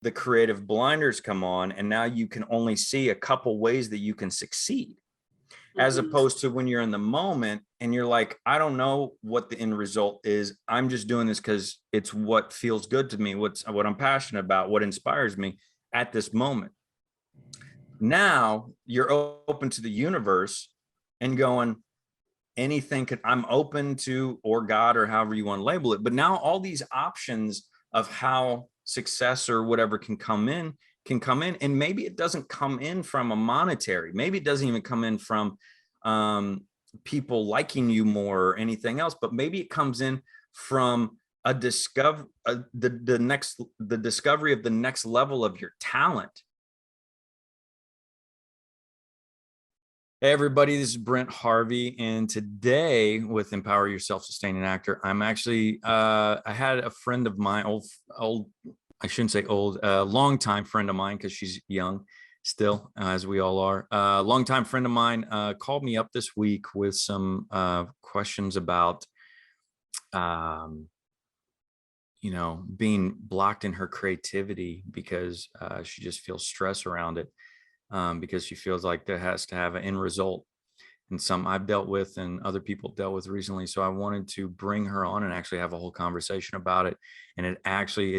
the creative blinders come on, and now you can only see a couple ways that you can succeed, as opposed to when you're in the moment and you're like, I don't know what the end result is. I'm just doing this because it's what feels good to me, what I'm passionate about, what inspires me at this moment. Now you're open to the universe and going, anything could, I'm open to, or God, or however you want to label it. But now all these options of how success or whatever can come in, and maybe it doesn't come in from a monetary, maybe it doesn't even come in from people liking you more or anything else, but maybe it comes in from a the discovery of the next level of your talent. Hey everybody, this is Brent Harvey, and today with Empower Your Self-Sustaining Actor, I'm actually, I had a friend of mine, I shouldn't say old, longtime friend of mine, because she's young still, as we all are. Longtime friend of mine called me up this week with some questions about, being blocked in her creativity because she just feels stress around it. Because she feels like that has to have an end result, and some I've dealt with and other people dealt with recently. So I wanted to bring her on and actually have a whole conversation about it. And it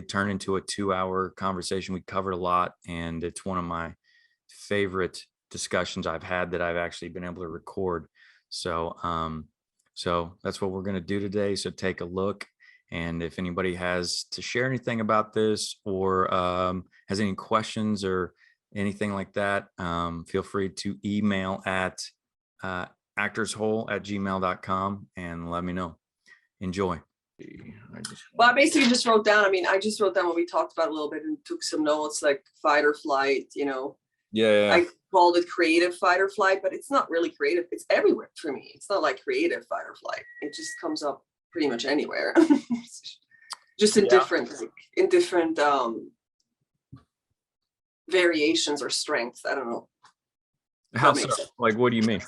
turned into a 2-hour conversation. We covered a lot, and it's one of my favorite discussions I've had that I've actually been able to record. So, so that's what we're going to do today. So take a look. And if anybody has to share anything about this, or has any questions or anything like that, feel free to email at actorshole@gmail.com and let me know. Enjoy. Well, I basically just wrote down, I just wrote down what we talked about a little bit and took some notes, like fight or flight, Yeah. I called it creative fight or flight, but it's not really creative. It's everywhere for me. It's not like creative fight or flight. It just comes up pretty much anywhere. Just in different variations or strengths. I don't know. How so? Like, what do you mean?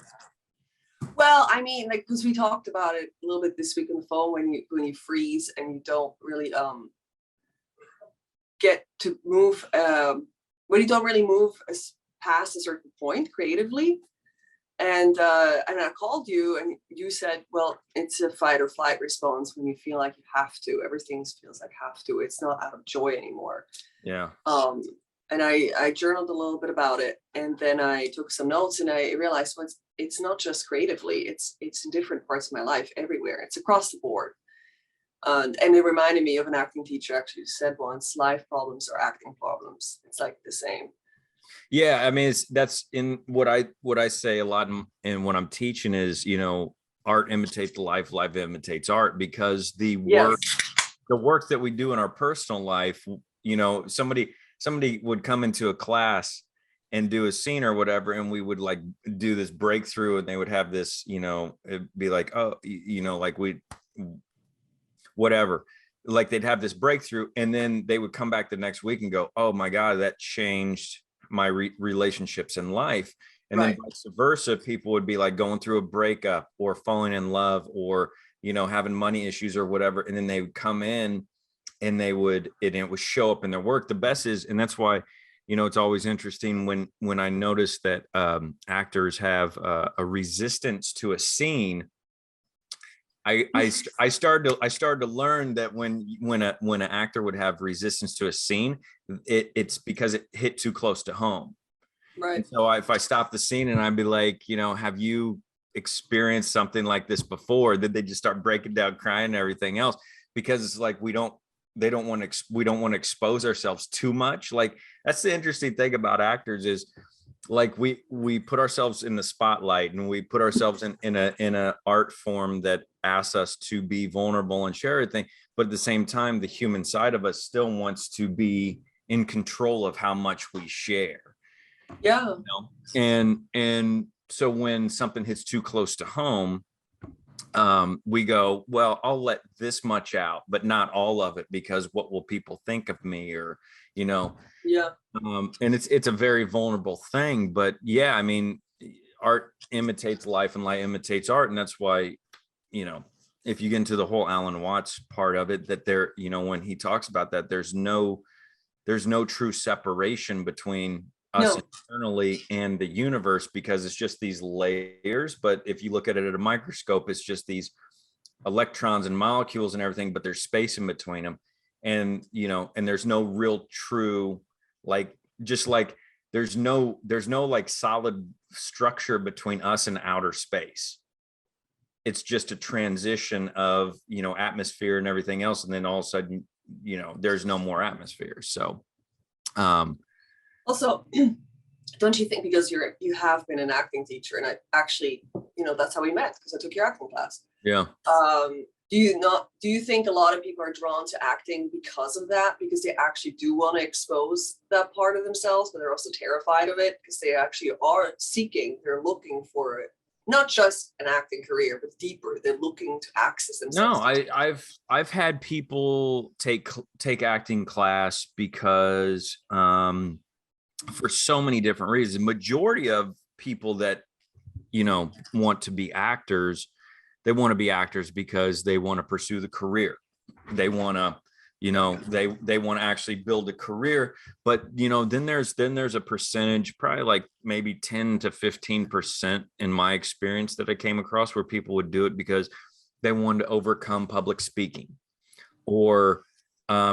Well, because we talked about it a little bit this week on the phone, when you freeze and you don't really get to move, when you don't really move past a certain point creatively. And I called you and you said, well, it's a fight or flight response when you feel like you have to. Everything feels like have to. It's not out of joy anymore. Yeah. And I journaled a little bit about it, and then I took some notes, and I realized, well, it's not just creatively, it's in different parts of my life, everywhere. It's across the board. And it reminded me of an acting teacher actually who said once, life problems are acting problems. It's like the same. Yeah, that's in what I say a lot in what I'm teaching is, art imitates life, life imitates art, because the work that we do in our personal life, somebody would come into a class and do a scene or whatever, and we would like do this breakthrough, and they would have this, it'd be like, oh, like whatever, like they'd have this breakthrough, and then they would come back the next week and go, oh my God, that changed my relationships in life. And then vice versa, people would be like going through a breakup or falling in love or, having money issues or whatever. And then they would come in and it would show up in their work. The best is, and that's why, it's always interesting when I notice that actors have a resistance to a scene. I started to learn that when an actor would have resistance to a scene, it's because it hit too close to home. Right. And so if I stop the scene and I'd be like, have you experienced something like this before? Then they just start breaking down, crying and everything else, because it's like we don't want to expose ourselves too much. Like, that's the interesting thing about actors is, like, we put ourselves in the spotlight, and we put ourselves in a art form that asks us to be vulnerable and share everything, but at the same time, the human side of us still wants to be in control of how much we share. Yeah. And so when something hits too close to home, we go, well, I'll let this much out, but not all of it, because what will people think of me? Or, yeah. And it's a very vulnerable thing, but yeah, art imitates life and life imitates art. And that's why, if you get into the whole Alan Watts part of it, that there, when he talks about that, there's no there's no true separation between us No. internally and the universe, because it's just these layers. But if you look at it at a microscope, it's just these electrons and molecules and everything, but there's space in between them. And, you know, and there's no real true, like, just like there's no like solid structure between us and outer space. It's just a transition of, you know, atmosphere and everything else. And then all of a sudden, you know, there's no more atmosphere. So, Also, don't you think, because you have been an acting teacher, and I actually, you know, that's how we met, because I took your acting class. yeah. Do you think a lot of people are drawn to acting because of that, because they actually do want to expose that part of themselves, but they're also terrified of it because they actually are seeking, they're looking for it, not just an acting career, but deeper, they're looking to access themselves? No, I've had people take acting class because for so many different reasons. The majority of people that, you know, want to be actors, they want to be actors because they want to pursue the career. They want to, you know, they want to actually build a career. But, you know, then there's a percentage, probably like maybe 10 to 15% in my experience that I came across, where people would do it because they wanted to overcome public speaking, or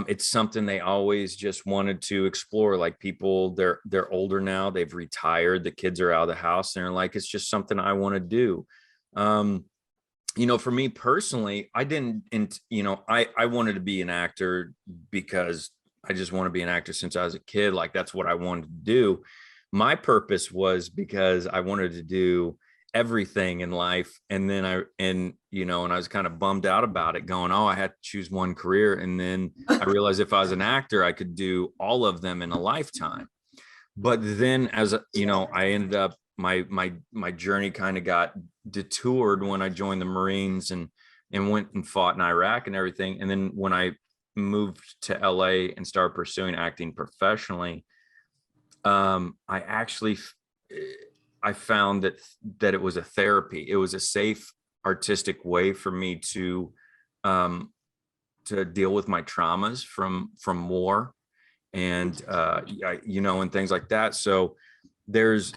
it's something they always just wanted to explore. Like people, they're older now, they've retired, the kids are out of the house, and they're like, it's just something I want to do. You know, for me personally, I didn't, you know, I wanted to be an actor because I just want to be an actor since I was a kid. Like that's what I wanted to do. My purpose was because I wanted to do everything in life. And then you know, and I was kind of bummed out about it, going, oh, I had to choose one career. And then I realized if I was an actor, I could do all of them in a lifetime. But then, as you know, I ended up, my journey kind of got detoured when I joined the Marines and went and fought in Iraq and everything. And then when I moved to LA and started pursuing acting professionally, I found that it was a therapy. It was a safe artistic way for me to deal with my traumas from war, and you know, and things like that. So there's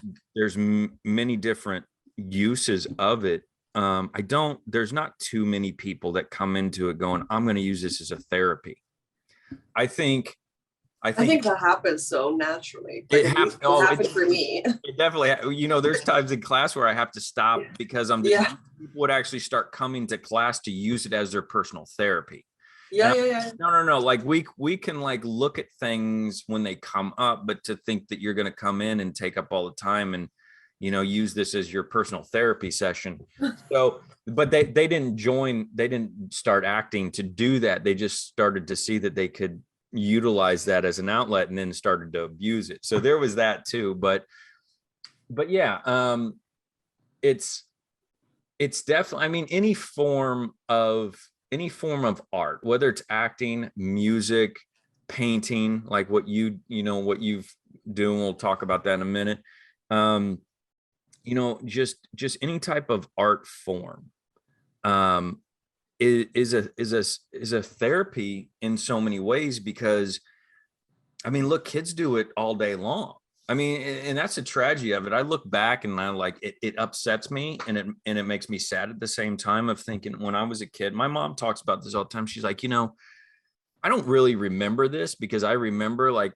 many different uses of it. There's not too many people that come into it going, I'm going to use this as a therapy. I think that happens so naturally. Like, it happened for me. It definitely, you know, there's times in class where I have to stop because people would actually start coming to class to use it as their personal therapy. Yeah. No. Like we can like look at things when they come up, but to think that you're going to come in and take up all the time and, you know, use this as your personal therapy session. So, but they didn't start acting to do that. They just started to see that they could utilize that as an outlet, and then started to abuse it. So there was that too. But yeah, it's definitely, I mean, any form of art, whether it's acting, music, painting, like what you've doing, we'll talk about that in a minute. You know, just any type of art form is a therapy in so many ways, because I mean, look, kids do it all day long. I mean, and that's the tragedy of it. I look back and I like it upsets me, and it makes me sad at the same time, of thinking, when I was a kid, my mom talks about this all the time. She's like, you know, I don't really remember this, because I remember like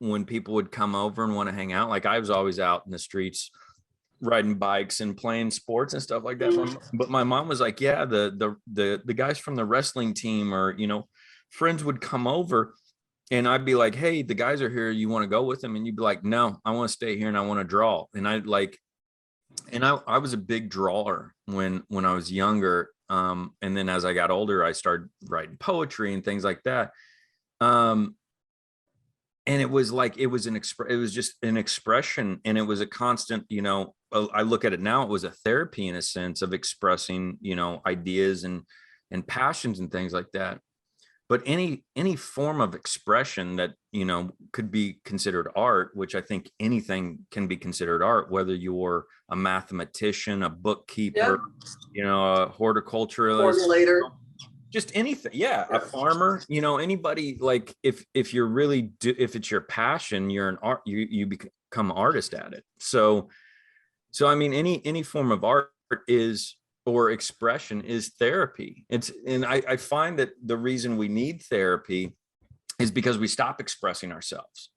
when people would come over and want to hang out, like I was always out in the streets riding bikes and playing sports and stuff like that. But my mom was like, yeah, the guys from the wrestling team, or, you know, friends would come over, and I'd be like, hey, the guys are here, you want to go with them? And you'd be like, no, I want to stay here and I want to draw. And I was a big drawer when I was younger. And then as I got older, I started writing poetry and things like that. And it was like, it was just an expression, and it was a constant, you know, I look at it now, it was a therapy in a sense of expressing, you know, ideas and passions and things like that. But any form of expression that, you know, could be considered art, which I think anything can be considered art, whether you're a mathematician, a bookkeeper, you know, a horticulturalist, Formulator. just anything. Yeah. A Yeah. farmer, you know, anybody, like if you're really if it's your passion, you're an art, you become an artist at it. So I mean, any form of art is, or expression is therapy. And I find that the reason we need therapy is because we stop expressing ourselves,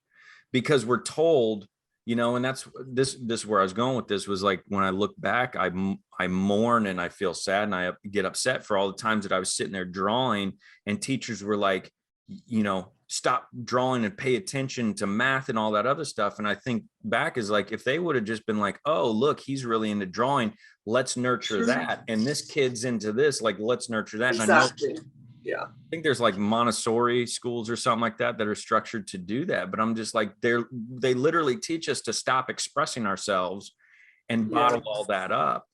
because we're told, you know, and that's this where I was going with this was like, when I look back, I mourn and I feel sad and I get upset for all the times that I was sitting there drawing and teachers were like, you know, stop drawing and pay attention to math and all that other stuff. And I think back is like, if they would have just been like, oh, look, he's really into drawing, let's nurture that. And this kid's into this, like, let's nurture that. Exactly. And I know, Yeah. I think there's like Montessori schools or something like that are structured to do that. But I'm just like, they literally teach us to stop expressing ourselves and bottle all that up.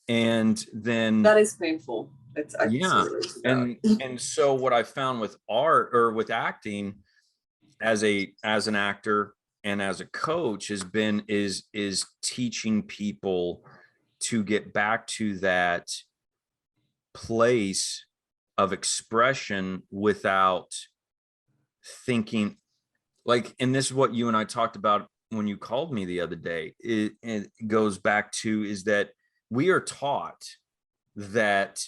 And then that is painful. It's yeah. And so what I found with art or with acting as an actor and as a coach is teaching people to get back to that place of expression without thinking, like, and this is what you and I talked about when you called me the other day. It goes back to is that we are taught that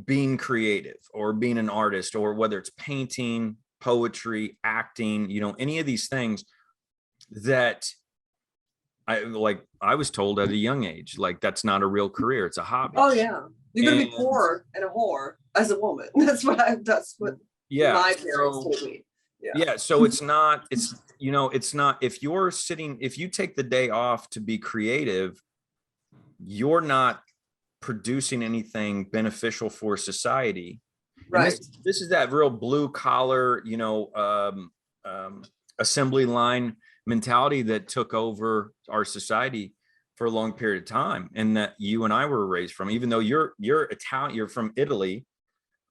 being creative or being an artist, or whether it's painting, poetry, acting, you know, any of these things, that I was told at a young age, like, that's not a real career, it's a hobby. Oh yeah, you're gonna be poor and a whore as a woman. That's what my parents told me. Yeah. So it's not, you know, it's not, if you take the day off to be creative, you're not producing anything beneficial for society. Right. And this is that real blue collar, you know, assembly line mentality that took over our society for a long period of time, and that you and I were raised from. Even though you're Italian, you're from Italy.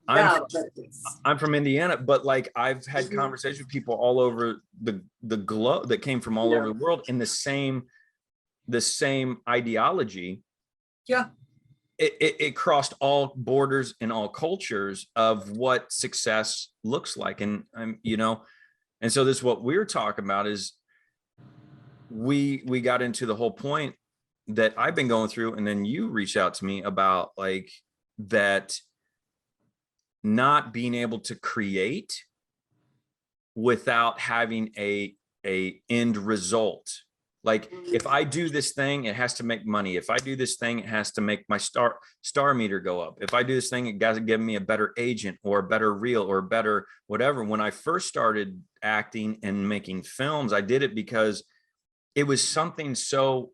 I'm from Indiana, but like I've had conversations with people all over the globe that came from all over the world in the same ideology. Yeah. It crossed all borders and all cultures of what success looks like. And you know, and so this, what we're talking about is we got into the whole point that I've been going through. And then you reached out to me about like that, not being able to create without having a end result. Like, if I do this thing, it has to make money. If I do this thing, it has to make my star meter go up. If I do this thing, it got to give me a better agent or a better reel or better whatever. When I first started acting and making films, I did it because it was something so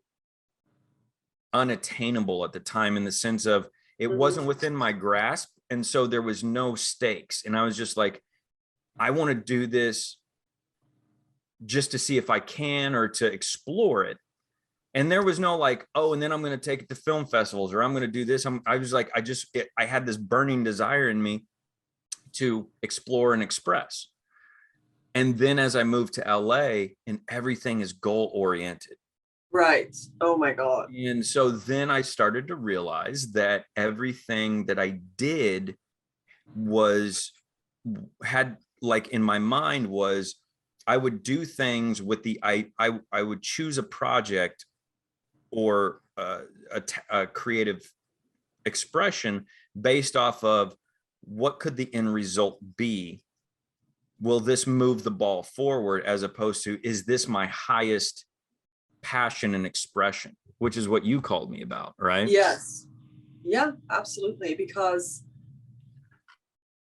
unattainable at the time, in the sense of it wasn't within my grasp. And so there was no stakes. And I was just like, I want to do this just to see if I can, or to explore it. And there was no like, oh, and then I'm going to take it to film festivals, or I'm going to do this. I was like, I had this burning desire in me to explore and express. And then as I moved to LA, and everything is goal oriented. Right. Oh my God. And so then I started to realize that everything that I did had like in my mind was, I would do things with I would choose a project or a creative expression based off of what could the end result be? Will this move the ball forward? As opposed to, is this my highest passion and expression, which is what you called me about, right? Yes. Yeah, absolutely. Because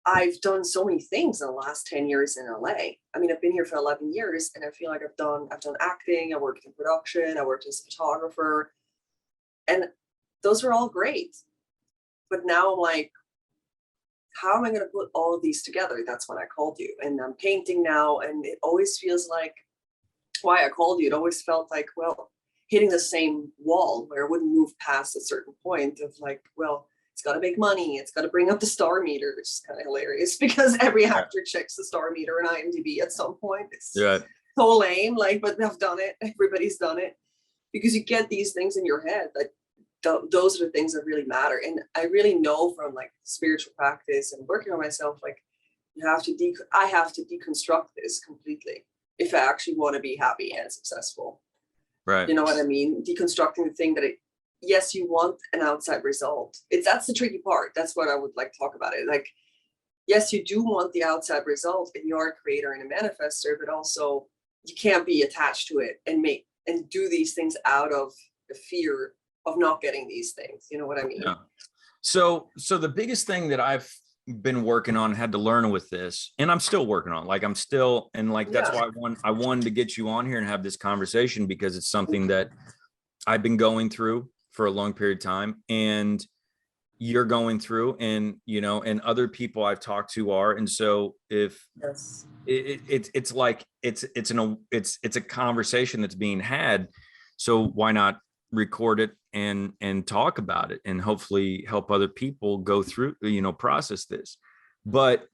I've done so many things in the last 10 years in LA. I mean, I've been here for 11 years, and I feel like I've done acting, I worked in production, I worked as a photographer, and those were all great. But now I'm like, how am I going to put all of these together? That's when I called you, and I'm painting now, and it always feels like, why I called you, it always felt like, well, hitting the same wall where I wouldn't move past a certain point of like, well, it's got to make money, it's got to bring up the star meter, which is kind of hilarious because every actor checks the star meter in IMDb at some point. It's so lame, like, but they've done it. Everybody's done it, because you get these things in your head that those are the things that really matter. And I really know from like spiritual practice and working on myself, like I have to deconstruct this completely if I actually want to be happy and successful. Right. You know what I mean? Deconstructing the thing that yes, you want an outside result. That's the tricky part. That's what I would like to talk about it. Like, yes, you do want the outside result and you're a creator and a manifester, but also you can't be attached to it and do these things out of the fear of not getting these things. You know what I mean? Yeah. So the biggest thing that I've been working on, had to learn with this, and I'm still working on, like, I'm still, and like, that's why I wanted to get you on here and have this conversation, because it's something that I've been going through for a long period of time, and you're going through, and, you know, and other people I've talked to are. And so if it's like, it's a conversation that's being had. So why not record it and talk about it, and hopefully help other people go through, you know, process this. But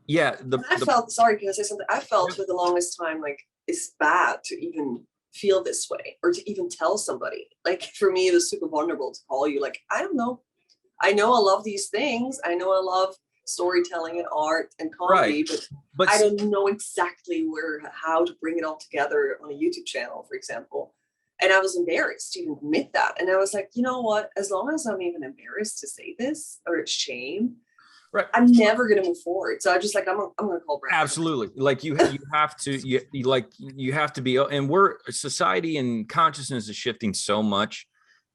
yeah, I felt, sorry, can I say something? I felt for the longest time like it's bad to even feel this way or to even tell somebody. Like, for me, it was super vulnerable to call you. Like, I don't know. I know I love these things. I know I love storytelling and art and comedy, right. but I don't know exactly how to bring it all together on a YouTube channel, for example. And I was embarrassed to even admit that. And I was like, you know what? As long as I'm even embarrassed to say this, or it's shame, Right, I'm never going to move forward. So I just like, I'm going to call Brad. Absolutely. Like you have to, you have to be, and society and consciousness is shifting so much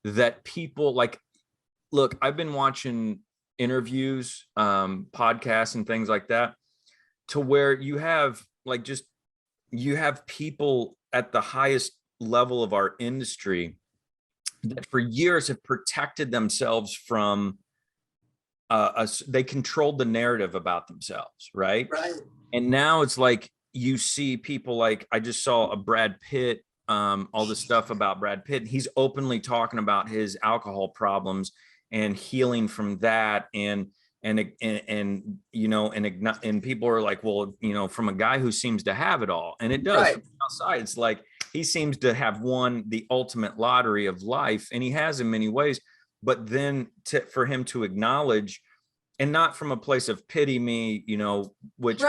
that people, like, look, I've been watching interviews, podcasts and things like that, to where you have people at the highest level of our industry that for years have protected themselves from they controlled the narrative about themselves, right? And now it's like, you see people, like, I just saw a Brad Pitt, all the stuff about Brad Pitt. He's openly talking about his alcohol problems and healing from that, and you know, and people are like, well, you know, from a guy who seems to have it all, and it does. From outside, it's like he seems to have won the ultimate lottery of life, and he has in many ways. But then for him to acknowledge, and not from a place of pity me, you know, which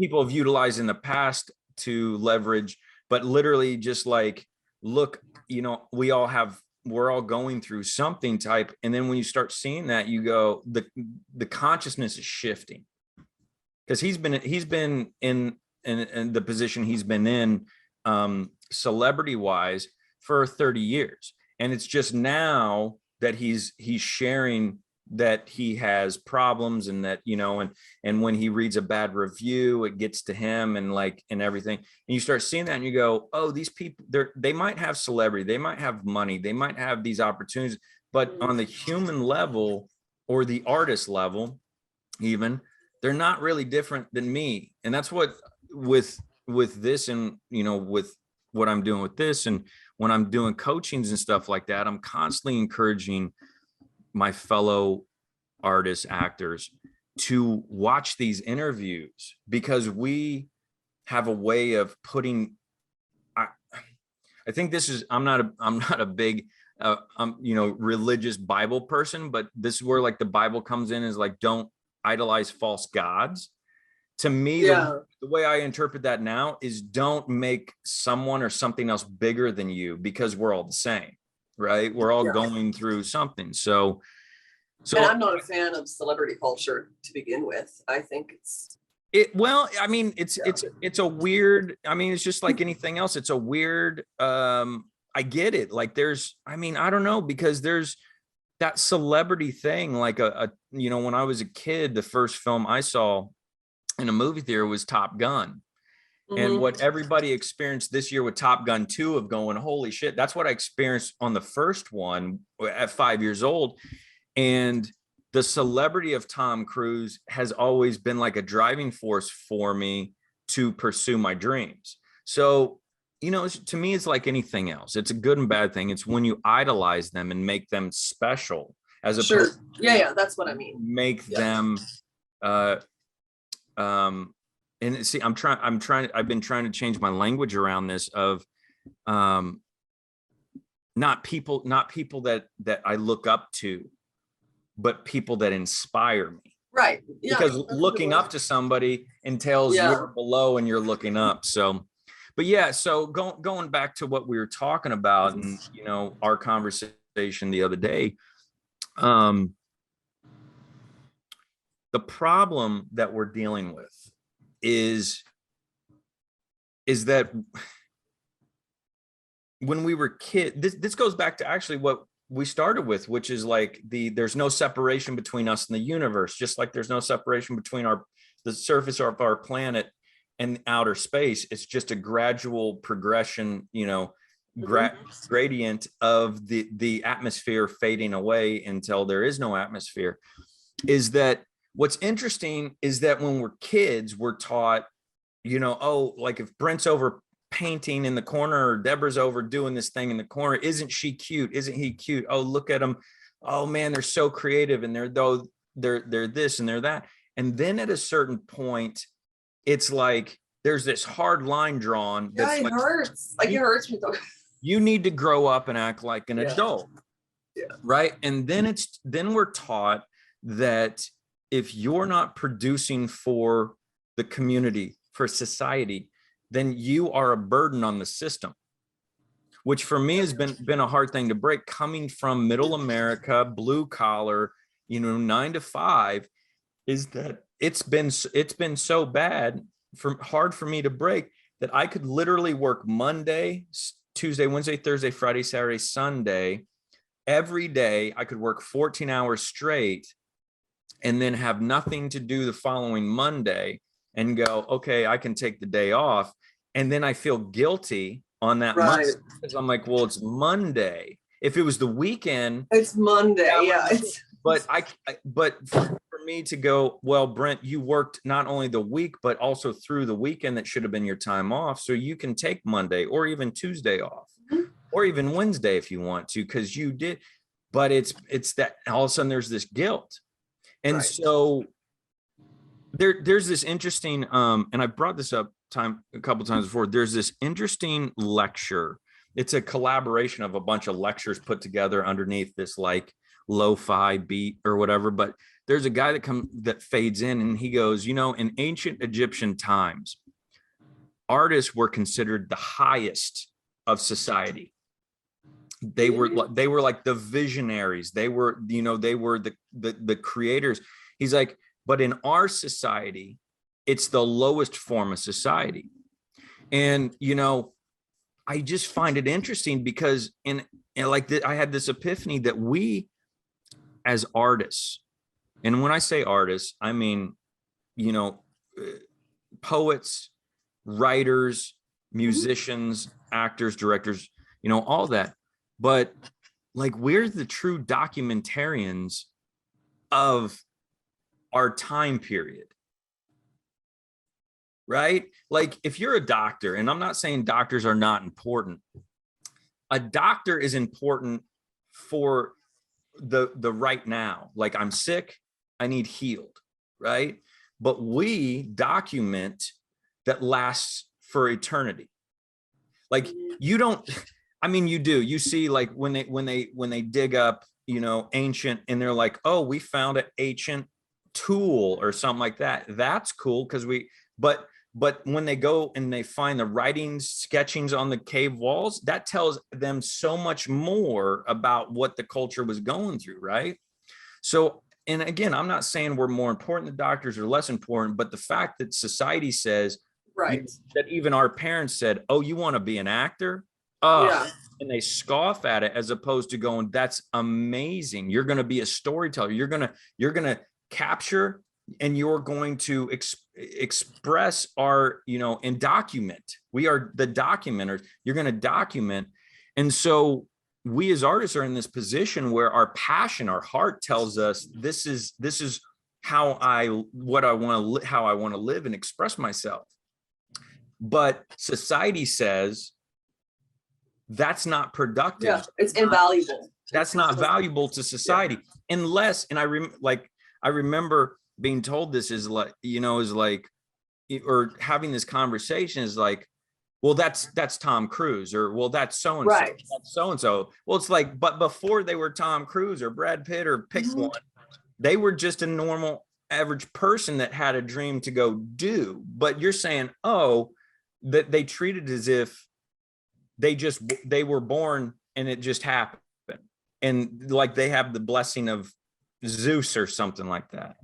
people have utilized in the past to leverage, but literally just like, look, you know, we're all going through something type. And then when you start seeing that, you go, the consciousness is shifting, because he's been in the position he's been in, celebrity wise, for 30 years. And it's just now that he's sharing that he has problems, and that, you know, and when he reads a bad review, it gets to him, and like, and everything. And you start seeing that, and you go, oh, these people, they might have celebrity, they might have money, they might have these opportunities, but on the human level, or the artist level even, they're not really different than me. And that's what, with this, and, you know, with what I'm doing with this, and when I'm doing coachings and stuff like that, I'm constantly encouraging my fellow artists, actors, to watch these interviews, because we have a way of putting, I think this is, I'm not a big you know, religious Bible person, but this is where, like, the Bible comes in, is like, don't idolize false gods. To me, the way I interpret that now is, don't make someone or something else bigger than you, because we're all the same, right? We're all going through something. So and I'm not a fan of celebrity culture to begin with. I think well, I mean, it's a weird, I mean, it's just like anything else. It's a weird, I get it. Like, I mean, I don't know, because there's that celebrity thing, like you know, when I was a kid, the first film I saw in a movie theater was Top Gun. And what everybody experienced this year with Top Gun 2, of going, holy shit, that's what I experienced on the first one at 5 years old. And the celebrity of Tom Cruise has always been like a driving force for me to pursue my dreams. So, you know, to me, it's like anything else. It's a good and bad thing. It's when you idolize them and make them special, as opposed to, that's what I mean. Make them, and see, I've been trying to change my language around this, of, not people that I look up to, but people that inspire me. Right. Yeah. Because That's a good looking word. up to somebody entails Yeah. you're below and you're looking up. So, but yeah, so going back to what we were talking about, and you know, our conversation the other day, the problem that we're dealing with is that when we were kids, this goes back to actually what we started with, which is like there's no separation between us and the universe, just like there's no separation between the surface of our planet and outer space. It's just a gradual progression, you know, gradient of the atmosphere fading away until there is no atmosphere. Is that what's interesting is that when we're kids, we're taught, you know, oh, like if Brent's over painting in the corner or Deborah's over doing this thing in the corner, isn't she cute? Isn't he cute? Oh, look at them. Oh man, they're so creative, and they're this and they're that. And then at a certain point, it's like there's this hard line drawn that's it hurts. Like it hurts me though. You need to grow up and act like an adult. Yeah. Right. And then we're taught that if you're not producing for the community, for society, then you are a burden on the system, which for me has been a hard thing to break, coming from middle America, blue collar, you know, 9 to 5, is that it's been so bad, hard for me to break, that I could literally work Monday, Tuesday, Wednesday, Thursday, Friday, Saturday, Sunday. Every day I could work 14 hours straight and then have nothing to do the following Monday and go, okay, I can take the day off. And then I feel guilty on that Monday because I'm like, well, it's Monday. If it was the weekend, it's Monday. Yeah. But but for me to go, well, Brent, you worked not only the week, but also through the weekend that should have been your time off. So you can take Monday or even Tuesday off, or even Wednesday if you want to, because you did. But it's that all of a sudden there's this guilt. And so there's this interesting, and I brought this up a couple times before. There's this interesting lecture. It's a collaboration of a bunch of lectures put together underneath this like lo-fi beat or whatever. But there's a guy that fades in and he goes, you know, in ancient Egyptian times, artists were considered the highest of society. They were like the visionaries. They were, you know, they were the creators. He's like, but in our society, it's the lowest form of society. And, you know, I just find it interesting because I had this epiphany that we as artists, and when I say artists, I mean, you know, poets, writers, musicians, actors, directors, you know, all that. But like, we're the true documentarians of our time period, right? Like if you're a doctor, and I'm not saying doctors are not important, a doctor is important for the right now. Like I'm sick, I need healed, right? But we document that lasts for eternity. Like you don't, I mean, you do. You see, like when they dig up, you know, ancient, and they're like, oh, we found an ancient tool or something like that. That's cool because but when they go and they find the writings, sketchings on the cave walls, that tells them so much more about what the culture was going through, right? So, and again, I'm not saying we're more important than doctors or less important, but the fact that society says, that even our parents said, oh, you want to be an actor? And they scoff at it, as opposed to going, that's amazing. You're going to be a storyteller. You're going to capture, and you're going to express our, you know, and document. We are the documenters. You're going to document. And so we as artists are in this position where our passion, our heart tells us this is how I want to live and express myself. But society says that's not productive. Yeah, it's invaluable. That's not valuable to society, unless, and I remember being told this is like, you know, is like, or having this conversation is like, well, that's Tom Cruise, or well, that's so and so, Right. that's so and so. Well, it's like, but before they were Tom Cruise or Brad Pitt or pick Mhm. one, they were just a normal average person that had a dream to go do. But you're saying, oh, that they treated as if they were born and it just happened, and like they have the blessing of Zeus or something like that.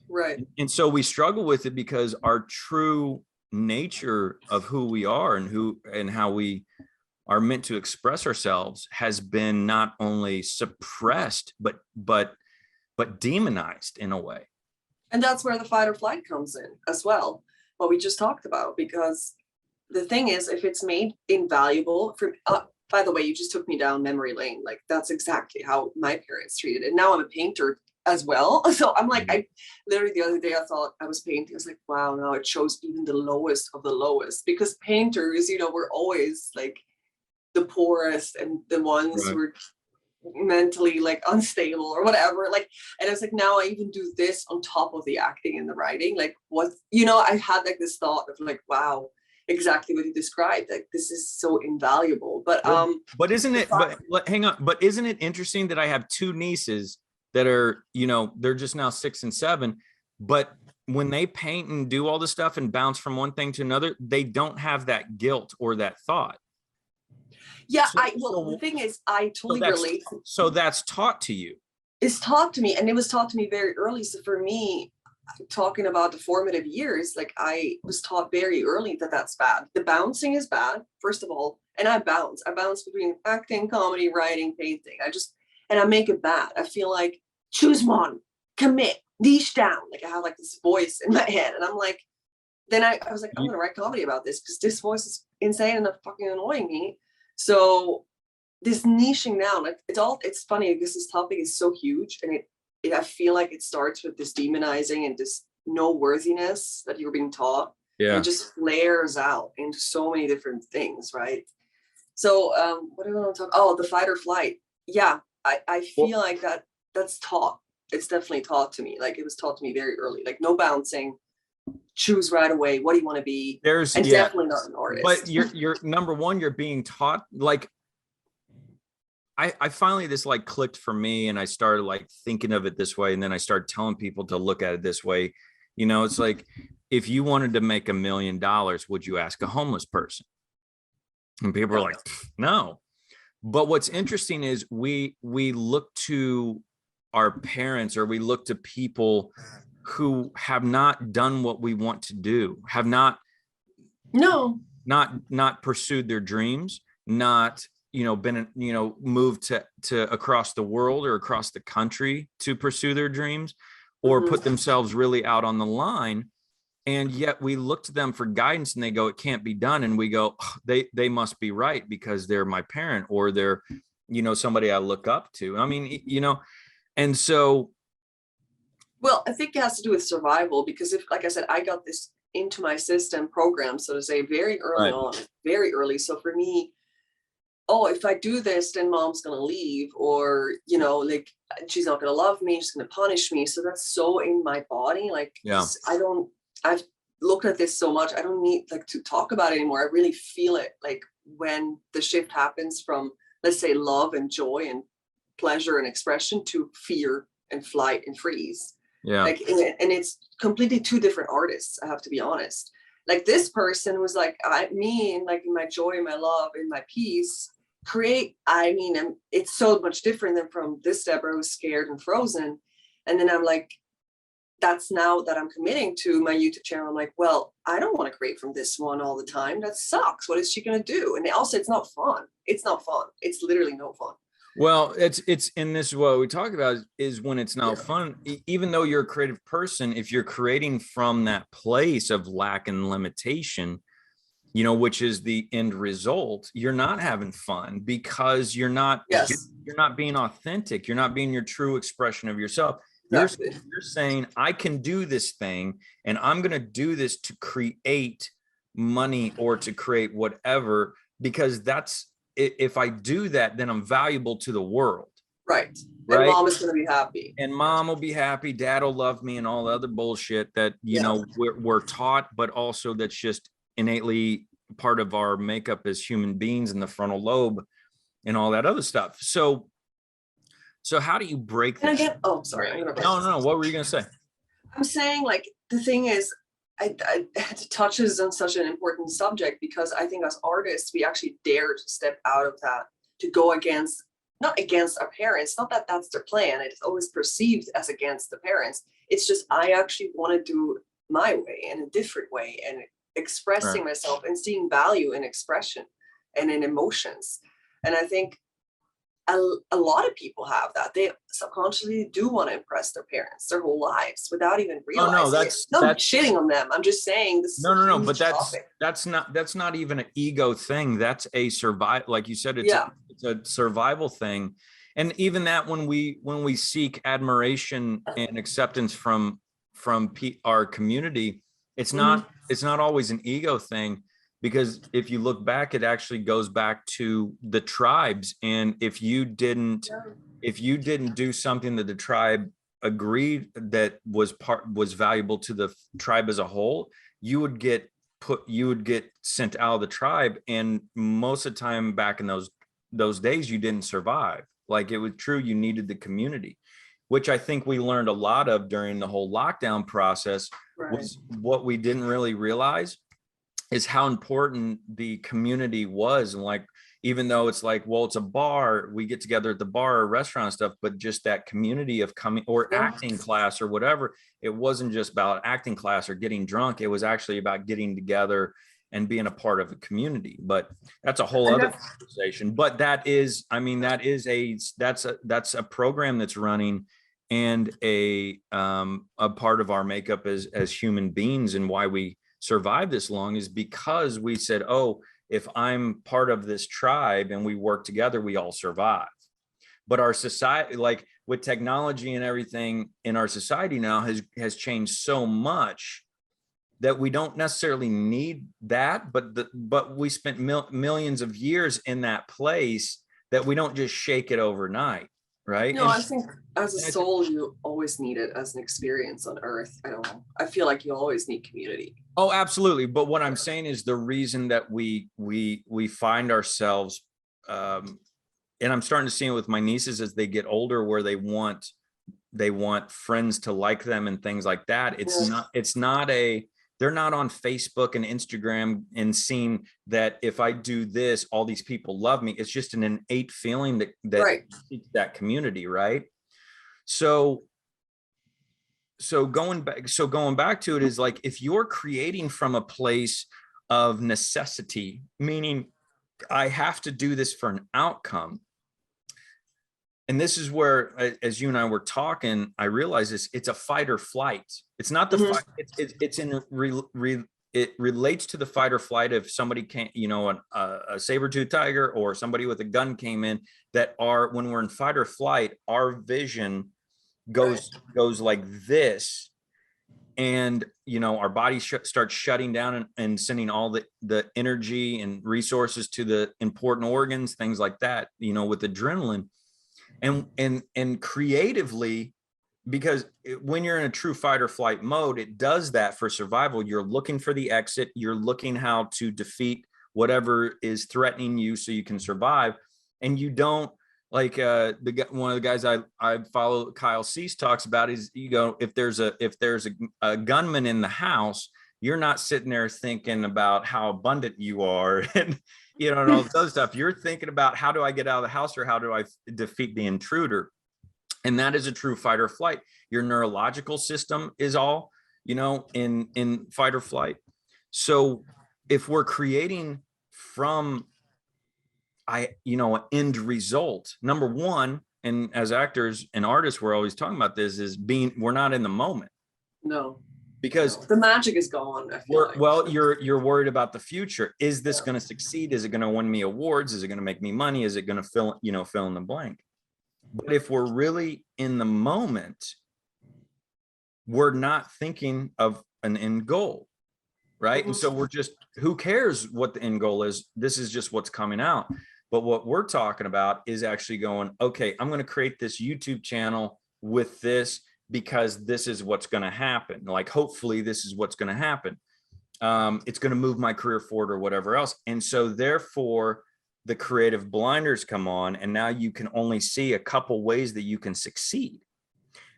Right. And so we struggle with it because our true nature of who we are and who and how we are meant to express ourselves has been not only suppressed but demonized in a way. And that's where the fight or flight comes in as well, what we just talked about. Because the thing is, if it's made invaluable for, by the way, you just took me down memory lane. Like that's exactly how my parents treated it. Now I'm a painter as well. So I'm like, I literally the other day I thought I was painting. I was like, wow, now it shows even the lowest of the lowest, because painters, you know, we're always like the poorest and the ones Right. who are mentally like unstable or whatever. Like, and I was like, now I even do this on top of the acting and the writing. Like, what, you know, I had like this thought of like, wow, exactly what you described. Like, this is so invaluable. But but isn't it, fact, but hang on, but isn't it interesting that I have two nieces that are, you know, they're just now 6 and 7, but when they paint and do all this stuff and bounce from one thing to another, they don't have that guilt or that thought. yeah, So, well, the thing is, I so totally relate. so that's taught to you. It's taught to me, and it was taught to me very early. So for me, talking about the formative years, like I was taught very early that that's bad. The bouncing is bad, first of all. And I bounce between acting, comedy, writing, painting. And I make it bad. I feel like, choose one, commit, niche down. Like I have like this voice in my head. And I'm like, then I was like, I'm going to write comedy about this because this voice is insane and fucking annoying me. So this niching down, like it's funny because this topic is so huge, and I feel like it starts with this demonizing and this no worthiness that you're being taught. Yeah. And just flares out into so many different things, right? So what do I want to talk? Oh, the fight or flight. Yeah, I feel like that's taught. It's definitely taught to me. Like it was taught to me very early. Like no bouncing, choose right away. What do you want to be? And definitely not an artist. But you're number one, you're being taught, like I finally, this like clicked for me, and I started like thinking of it this way, and then I started telling people to look at it this way. You know, it's like, if you wanted to make $1 million, would you ask a homeless person? And people are like, no. But what's interesting is we look to our parents, or we look to people who have not done what we want to do, have not pursued their dreams, not, you know, been, you know, moved to across the world or across the country to pursue their dreams, or put themselves really out on the line. And yet we look to them for guidance, and they go, it can't be done. And we go, oh, they must be right because they're my parent, or they're, you know, somebody I look up to. I mean, you know, and so. Well, I think it has to do with survival, because if, like I said, I got this into my system program, so to say, very early on, very early. So for me, oh, if I do this, then mom's going to leave, or, you know, like she's not going to love me, she's going to punish me. So that's so in my body. Like, I've looked at this so much. I don't need like to talk about it anymore. I really feel it. Like when the shift happens from, let's say, love and joy and pleasure and expression to fear and flight and freeze. Yeah. Like, and it's completely two different artists. I have to be honest. Like this person was like, me, and like in my joy, my love, in my peace, I mean, it's so much different than from this Deborah who's scared and frozen. And then I'm like, that's now that I'm committing to my YouTube channel. I'm like, well, I don't want to create from this one all the time. That sucks. What is she going to do? And also, it's not fun. It's not fun. It's literally no fun. Well, it's in this, what we talk about is when it's not fun, even though you're a creative person, if you're creating from that place of lack and limitation, you know, which is the end result, you're not having fun because you're not being authentic. You're not being your true expression of yourself. Exactly. You're saying, I can do this thing, and I'm going to do this to create money or to create whatever, because that's, if I do that, then I'm valuable to the world. Right. And mom is going to be happy. And mom will be happy. Dad will love me, and all the other bullshit that, you know, we're taught, but also that's just innately part of our makeup as human beings in the frontal lobe and all that other stuff. So how do you break And this? again, oh, sorry. I'm gonna No. What were you going to say? I'm saying, like, the thing is, it touches on such an important subject, because I think as artists, we actually dare to step out of that, to go against, not against our parents, not that that's their plan. It's always perceived as against the parents. It's just, I actually want to do my way, in a different way, and expressing myself and seeing value in expression and in emotions. And I think a lot of people have that. They subconsciously do want to impress their parents their whole lives without even realizing no, it. No, I'm shitting on them. I'm just saying this is no, but that's not even an ego thing. That's a survival, like you said, it's a survival thing. And even that, when we seek admiration and acceptance from our community, it's not always an ego thing. Because if you look back, it actually goes back to the tribes. And if you didn't do something that the tribe agreed that was valuable to the tribe as a whole, you would get sent out of the tribe. And most of the time back in those days, you didn't survive. Like, it was true, you needed the community, which I think we learned a lot of during the whole lockdown process. Was what we didn't really realize is how important the community was. And like, even though it's like, well, it's a bar, we get together at the bar or restaurant and stuff, but just that community of coming, or acting class or whatever, it wasn't just about acting class or getting drunk. It was actually about getting together and being a part of a community. But that's a whole other conversation. But that's a program that's running, and a part of our makeup as human beings, and why we survive this long is because we said, oh, if I'm part of this tribe and we work together, we all survive. But our society, like with technology and everything in our society now, has changed so much that we don't necessarily need that, but we spent millions of years in that place, that we don't just shake it overnight. Right. No, I think as a soul, you always need it as an experience on Earth. I don't know. I feel like you always need community. Oh, absolutely. But what I'm saying is the reason that we find ourselves, and I'm starting to see it with my nieces as they get older, where they want friends to like them and things like that. They're not on Facebook and Instagram and seeing that if I do this, all these people love me. It's just an innate feeling that community, right? So going back to it is like, if you're creating from a place of necessity, meaning I have to do this for an outcome. And this is where, as you and I were talking, I realized it's a fight or flight. It's not the fight. It relates to the fight or flight. If somebody can't, a saber-tooth tiger or somebody with a gun came in, when we're in fight or flight, our vision goes like this, and our body starts shutting down and sending all the energy and resources to the important organs, things like that, with adrenaline. And creatively, because when you're in a true fight or flight mode, it does that for survival. You're looking for the exit. You're looking how to defeat whatever is threatening you so you can survive. And you don't, like one of the guys I follow, Kyle Cease, talks about is, if there's a gunman in the house, you're not sitting there thinking about how abundant you are and and all this other stuff. You're thinking about, how do I get out of the house, or how do I defeat the intruder? And that is a true fight or flight. Your neurological system is all, in fight or flight. So if we're creating from an end result, number one, and as actors and artists, we're always talking about this, is we're not in the moment. No. Because the magic is gone. Well, you're worried about the future. Is this going to succeed? Is it going to win me awards? Is it going to make me money? Is it going to fill in the blank? But if we're really in the moment, we're not thinking of an end goal, right? And so we're just, who cares what the end goal is? This is just what's coming out. But what we're talking about is actually going, okay, I'm going to create this YouTube channel with this, because this is what's going to happen. Like, hopefully this is what's going to happen. it's going to move my career forward or whatever else. And so therefore the creative blinders come on, and now you can only see a couple ways that you can succeed,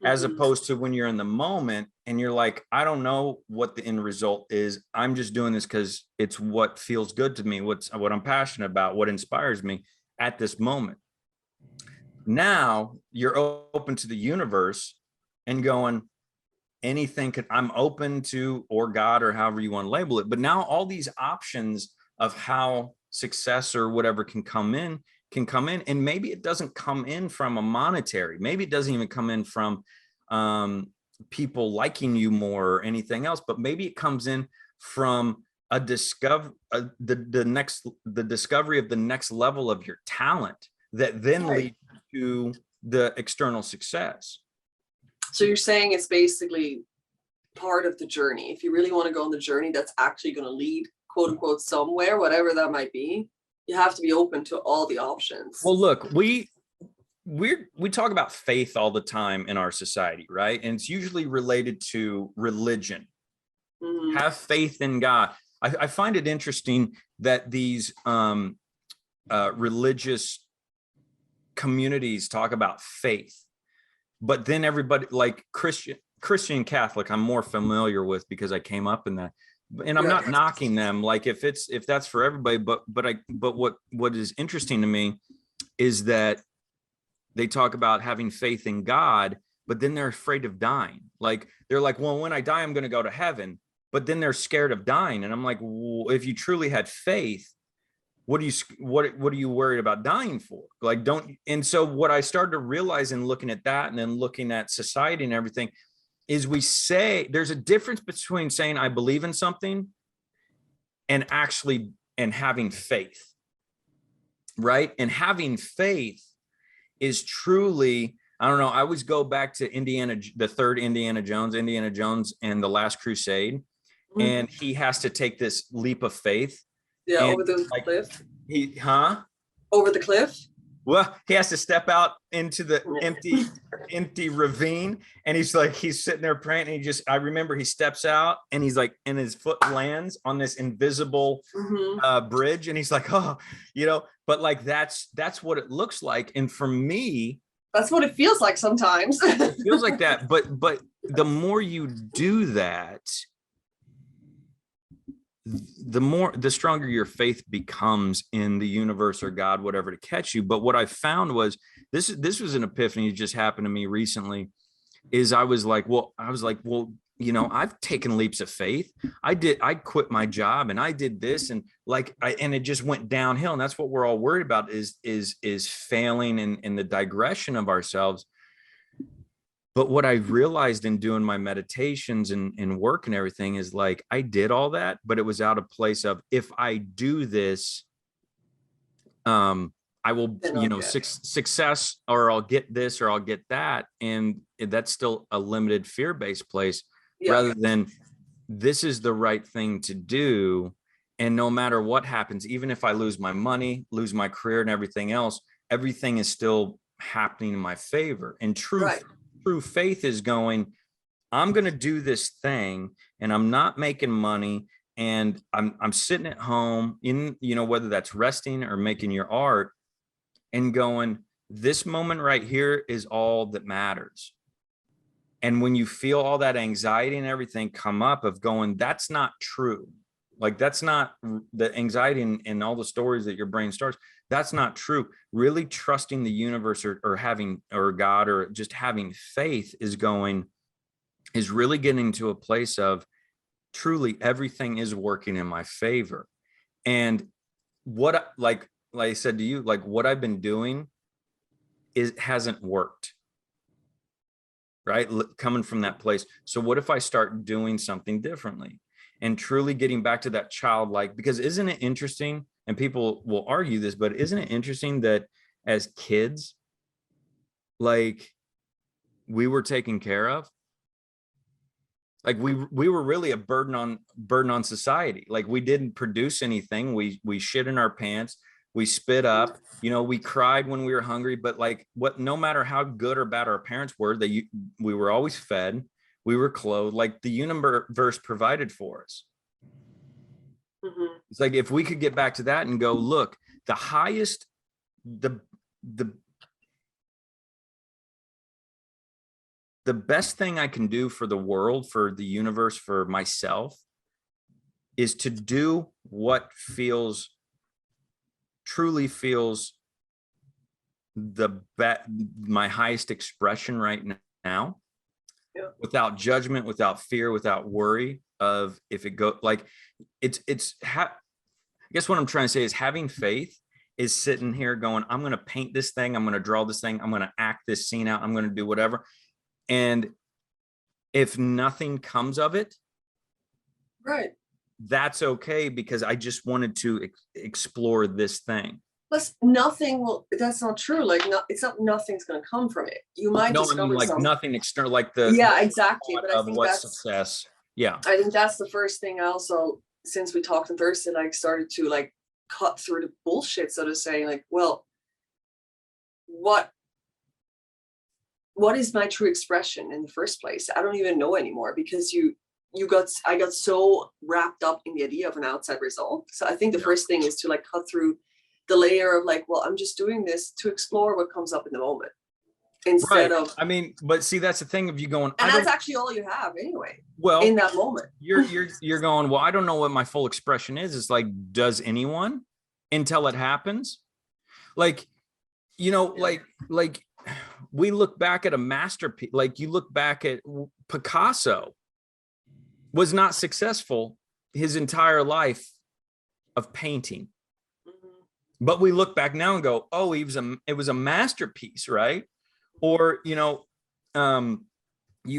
as opposed to when you're in the moment and you're like, I don't know what the end result is. I'm just doing this because it's what feels good to me, what I'm passionate about, what inspires me at this moment. Now you're open to the universe and going, anything could, I'm open to, or God, or however you want to label it. But now all these options of how success or whatever can come in. And maybe it doesn't come in from a monetary, maybe it doesn't even come in from people liking you more or anything else, but maybe it comes in from a the discovery of the next level of your talent that then leads to the external success. So you're saying it's basically part of the journey. If you really want to go on the journey that's actually going to lead, quote unquote, somewhere, whatever that might be, you have to be open to all the options. Well, look, we talk about faith all the time in our society, right? And it's usually related to religion. Mm-hmm. Have faith in God. I find it interesting that these religious communities talk about faith, but then everybody, like Christian Catholic, I'm more familiar with because I came up in that. And I'm not knocking them, like if that's for everybody, but what is interesting to me is that they talk about having faith in God, but then they're afraid of dying. Like they're like, well, when I die, I'm going to go to heaven, but then they're scared of dying. And I'm like, well, if you truly had faith, what are you worried about dying for? Like, don't. And so what I started to realize in looking at that and then looking at society and everything is we say there's a difference between saying I believe in something and actually and having faith, right? And having faith is truly, I don't know, I always go back to the third Indiana Jones and the Last Crusade. Mm-hmm. And he has to take this leap of faith. Yeah, over the cliff. Over the cliff? Well, he has to step out into the empty ravine, and he's sitting there praying, and I remember he steps out and he's like, and his foot lands on this invisible bridge, and he's like, oh, but like that's what it looks like. And for me, that's what it feels like sometimes. It feels like that, but the more you do that, the stronger your faith becomes in the universe or God, whatever, to catch you. But what I found was this was an epiphany that just happened to me recently, is I was like, well, I've taken leaps of faith. I quit my job and I did this, and and it just went downhill. And that's what we're all worried about is failing in the digression of ourselves. But what I've realized in doing my meditations and work and everything is like, I did all that, but it was out of place of, if I do this, I will, success, or I'll get this, or I'll get that. And that's still a limited fear-based place, rather than this is the right thing to do. And no matter what happens, even if I lose my money, lose my career and everything else, everything is still happening in my favor. And true faith is going, I'm going to do this thing, and I'm not making money, and I'm sitting at home in, whether that's resting or making your art, and going, this moment right here is all that matters. And when you feel all that anxiety and everything come up of going, that's not true. Like, that's not the anxiety and all the stories that your brain starts. That's not true. Really trusting the universe or having, or God, or just having faith is really getting to a place of truly everything is working in my favor. And what, like I said to you, like what I've been doing hasn't worked. Right? Coming from that place. So what if I start doing something differently and truly getting back to that childlike? Because isn't it interesting, and people will argue this, but isn't it interesting that as kids, like, we were taken care of? Like we were really a burden on society. Like, we didn't produce anything. We shit in our pants. We spit up, we cried when we were hungry, but no matter how good or bad our parents were, we were always fed, we were clothed, like the universe provided for us. Mhm. It's like, if we could get back to that and go, look, the highest, the best thing I can do for the world, for the universe, for myself, is to do what truly feels my highest expression right now, Yeah. without judgment, without fear, without worry of if it go like I guess what I'm trying to say is, having faith is sitting here going, I'm going to paint this thing, I'm going to draw this thing, I'm going to act this scene out, I'm going to do whatever. And if nothing comes of it, Right. that's okay, because I just wanted to explore this thing. Plus, nothing will. That's not true. Like, no, it's not. Nothing's going to come from it. You might No, I mean, discover like, something. nothing external, like the Yeah, exactly. thought But I of think what that's. success. Yeah. I think that's the first thing. I also, since we talked on Thursday, like, started to like cut through the bullshit. So to say, like, well, what is my true expression in the first place? I don't even know anymore, because I got so wrapped up in the idea of an outside result. So I think the first thing is to like cut through the layer of like, well, I'm just doing this to explore what comes up in the moment, instead Right. of. I mean, but see, that's the thing of you going, And that's actually all you have anyway well, in that moment. you're going, well, I don't know what my full expression is. It's like, does anyone, until it happens? Like, like we look back at a masterpiece, like you look back at Picasso, was not successful his entire life of painting. Mhm. But we look back now and go, oh, it was a masterpiece, right? Or, you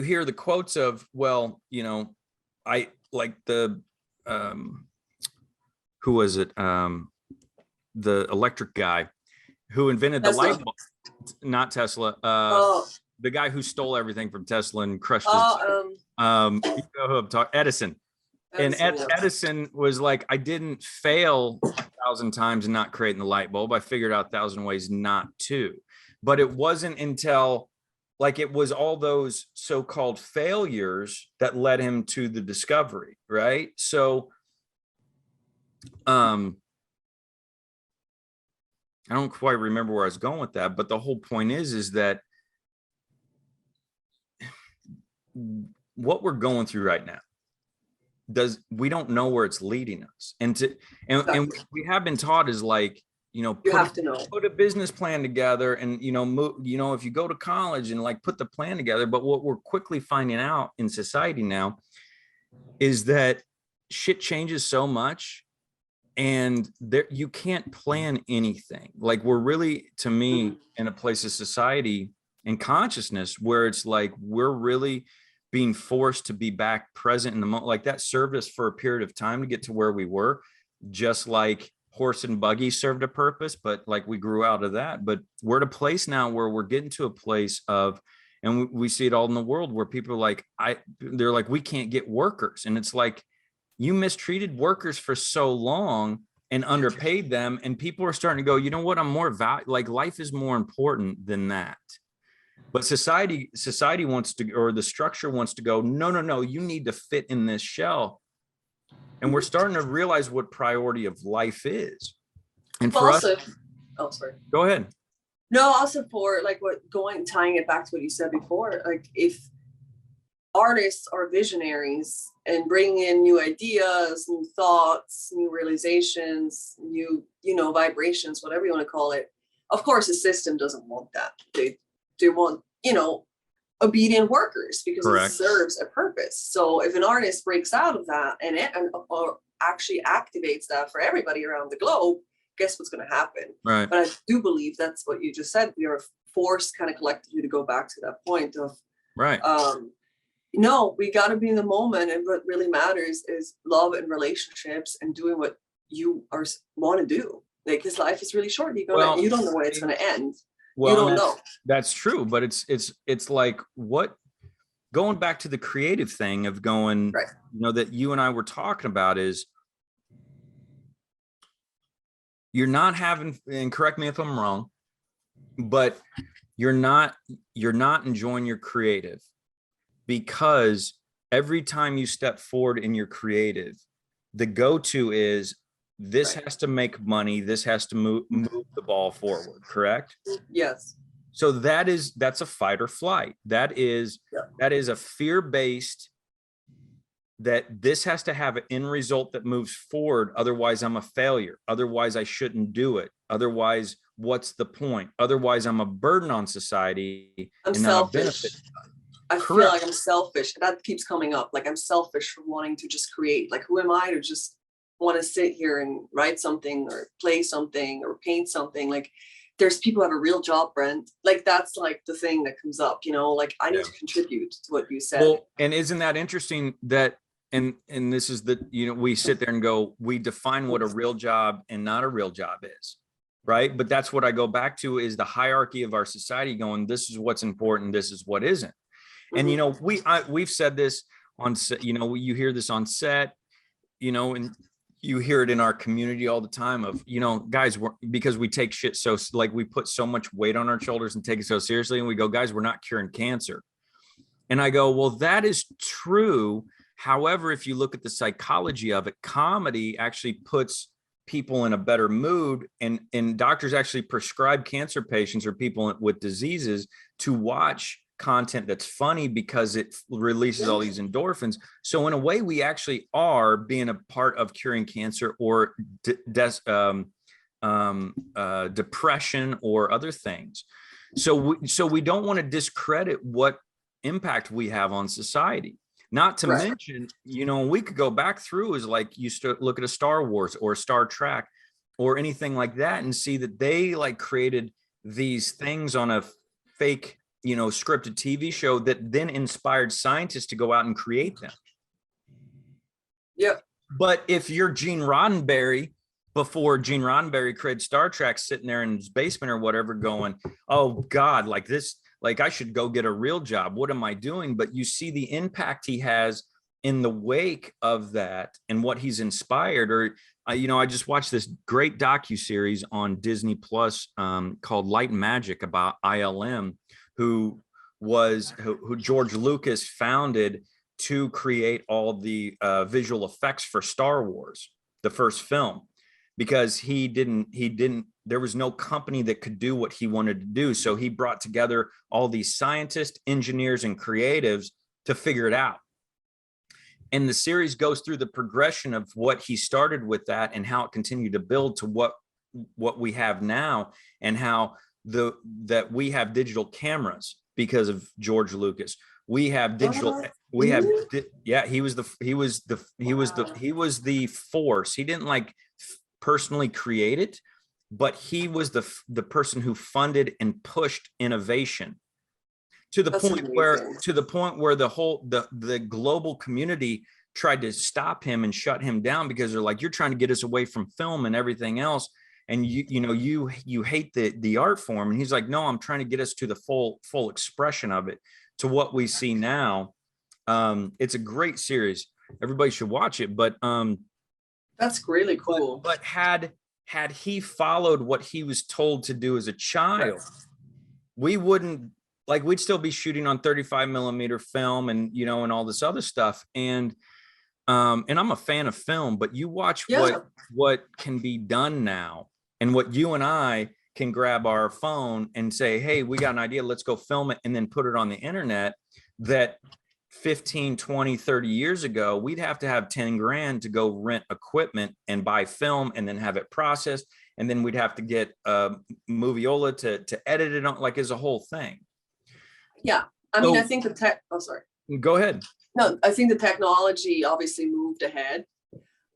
hear the quotes of, well, I like the, who was it? The electric guy who invented the Tesla. light bulb, not Tesla. Oh, The guy who stole everything from Tesla and crushed his, oh, you know who I'm talking, Edison. And Edison, yeah. Edison was like, I didn't fail 1,000 times in not creating the light bulb. I figured out 1,000 ways not to. But it wasn't until, like, it was all those so-called failures that led him to the discovery, right? So, I don't quite remember where I was going with that, but the whole point is that what we're going through right now, we don't know where it's leading us, and we have been taught is like, You have to know. put a business plan together, and if you go to college and like put the plan together. But what we're quickly finding out in society now is that shit changes so much, and there you can't plan anything. Like, we're really, to me, in a place of society and consciousness where it's like we're really being forced to be back present in the moment. Like, that served us for a period of time to get to where we were, just like horse and buggy served a purpose, but like we grew out of that. But we're at a place now where we're getting to a place of, and we see it all in the world, where people are like, they're like, we can't get workers. And it's like, you mistreated workers for so long and underpaid them, and people are starting to go, you know what, I'm more like, life is more important than that. But society wants to, or the structure wants to go, no, you need to fit in this shell. And we're starting to realize what priority of life is. And for us, oh, sorry. Go ahead. No, also for like tying it back to what you said before, like, if artists are visionaries and bring in new ideas, new thoughts, new realizations, new, vibrations, whatever you want to call it. Of course, the system doesn't want that. They want, obedient workers, because Correct. It serves a purpose. So if an artist breaks out of that or actually activates that for everybody around the globe, guess what's going to happen? Right. But I do believe that's what you just said. We are forced kind of collectively to go back to that point of, right. No, we got to be in the moment, and what really matters is love and relationships and doing what you want to do. Like, because life is really short. You don't know when it's going to end. Well, you don't know. That's true, but it's like, what, going back to the creative thing of going, right. That you and I were talking about is, you're not having, and correct me if I'm wrong, but you're not enjoying your creative, because every time you step forward in your creative, the go-to is this Right. has to make money. This has to move the ball forward. Correct. Yes. So that's a fight or flight. That is a fear-based, that this has to have an end result that moves forward. Otherwise, I'm a failure. Otherwise, I shouldn't do it. Otherwise, what's the point? Otherwise, I'm a burden on society I'm and not a selfish. benefit. I Correct. feel like I'm selfish. That keeps coming up. Like I'm selfish for wanting to just create. Like who am I to just want to sit here and write something or play something or paint something? Like there's people who have a real job, Brent. Like that's like the thing that comes up, you know, like I need to contribute to what you said. Well, and isn't that interesting that, and this is the, you know, we sit there and go, we define what a real job and not a real job is, right? But that's what I go back to, is the hierarchy of our society going, this is what's important, this is what isn't. And, you know, we've said this on set, you know, you hear this on set, you know, and you hear it in our community all the time of, you know, guys, because we take shit so, like we put so much weight on our shoulders and take it so seriously. And we go, guys, we're not curing cancer. And I go, well, that is true. However, if you look at the psychology of it, comedy actually puts people in a better mood, and doctors actually prescribe cancer patients or people with diseases to watch content that's funny because it releases all these endorphins. So in a way, we actually are being a part of curing cancer or depression or other things. So we don't want to discredit what impact we have on society. Not to mention, you know, we could go back through, is like you look at a Star Wars or Star Trek or anything like that and see that they like created these things on a fake, you know, scripted TV show that then inspired scientists to go out and create them. Yep. But if you're Gene Roddenberry, before Gene Roddenberry created Star Trek, sitting there in his basement or whatever going, oh God, like this, like I should go get a real job. What am I doing? But you see the impact he has in the wake of that and what he's inspired. Or, you know, I just watched this great docuseries on Disney Plus called Light and Magic about ILM, who George Lucas founded to create all the visual effects for Star Wars, the first film, because there was no company that could do what he wanted to do. So he brought together all these scientists, engineers, and creatives to figure it out. And the series goes through the progression of what he started with that and how it continued to build to what we have now, and how that we have digital cameras because of George Lucas. We have digital. We have, yeah. He was the force. He didn't like personally create it, but he was the person who funded and pushed innovation to the point where the global community tried to stop him and shut him down because they're like, you're trying to get us away from film and everything else. And you hate the art form. And he's like, no, I'm trying to get us to the full expression of it, to what we see now. It's a great series. Everybody should watch it. But that's really cool. But had he followed what he was told to do as a child, we wouldn't, like, we'd still be shooting on 35 millimeter film and, you know, and all this other stuff. And I'm a fan of film, but you watch what can be done now, and what you and I can grab our phone and say, hey, we got an idea, let's go film it, and then put it on the internet. That 15, 20, 30 years ago, we'd have to have 10 grand to go rent equipment and buy film and then have it processed. And then we'd have to get a Moviola to edit it on, like, as a whole thing. Yeah. I mean, I think Go ahead. No, I think the technology obviously moved ahead.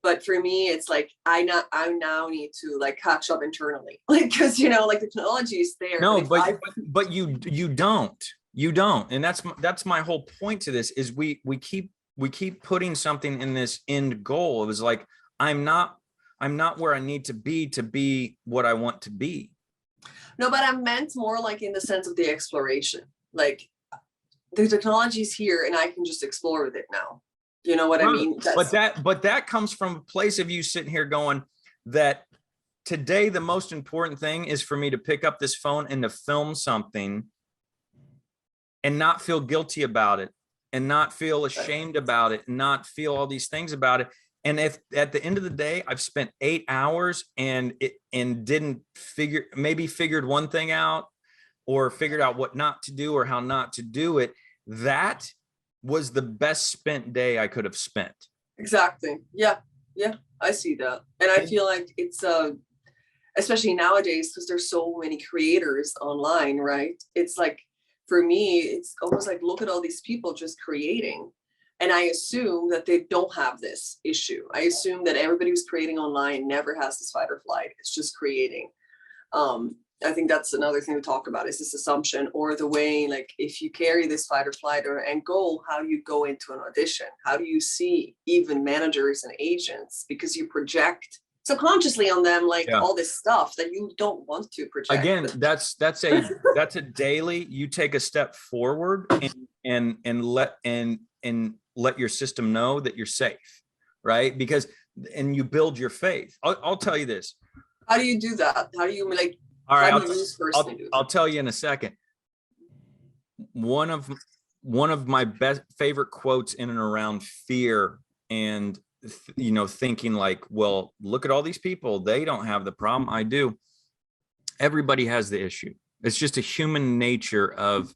But for me, it's like I now need to like catch up internally, like, because, you know, like the technology is there. No, but you don't, and that's my whole point to this, is we keep putting something in this end goal. It was like, I'm not where I need to be what I want to be. No, but I meant more like in the sense of the exploration. Like the technology is here and I can just explore with it now. You know what I mean? But that comes from a place of you sitting here going that today the most important thing is for me to pick up this phone and to film something and not feel guilty about it, and not feel ashamed about it, and not feel all these things about it. And if at the end of the day, I've spent 8 hours and didn't figured one thing out, or figured out what not to do or how not to do it, that was the best spent day I could have spent. Exactly. Yeah. Yeah. I see that. And I feel like it's especially nowadays, because there's so many creators online, right? It's like, for me, it's almost like, look at all these people just creating. And I assume that they don't have this issue. I assume that everybody who's creating online never has this fight or flight. It's just creating. I think that's another thing to talk about, is this assumption, or the way, like, if you carry this fight or flight or end goal, how do you go into an audition? How do you see even managers and agents? Because you project subconsciously on them, like, Yeah. all this stuff that you don't want to project. Again, that's a daily, you take a step forward and let your system know that you're safe, right? Because, and you build your faith. I'll tell you this. How do you do that? How do you, like, All right, I'll tell you in a second. One of my best favorite quotes in and around fear, and thinking like, well, look at all these people, they don't have the problem, I do. Everybody has the issue. It's just a human nature of,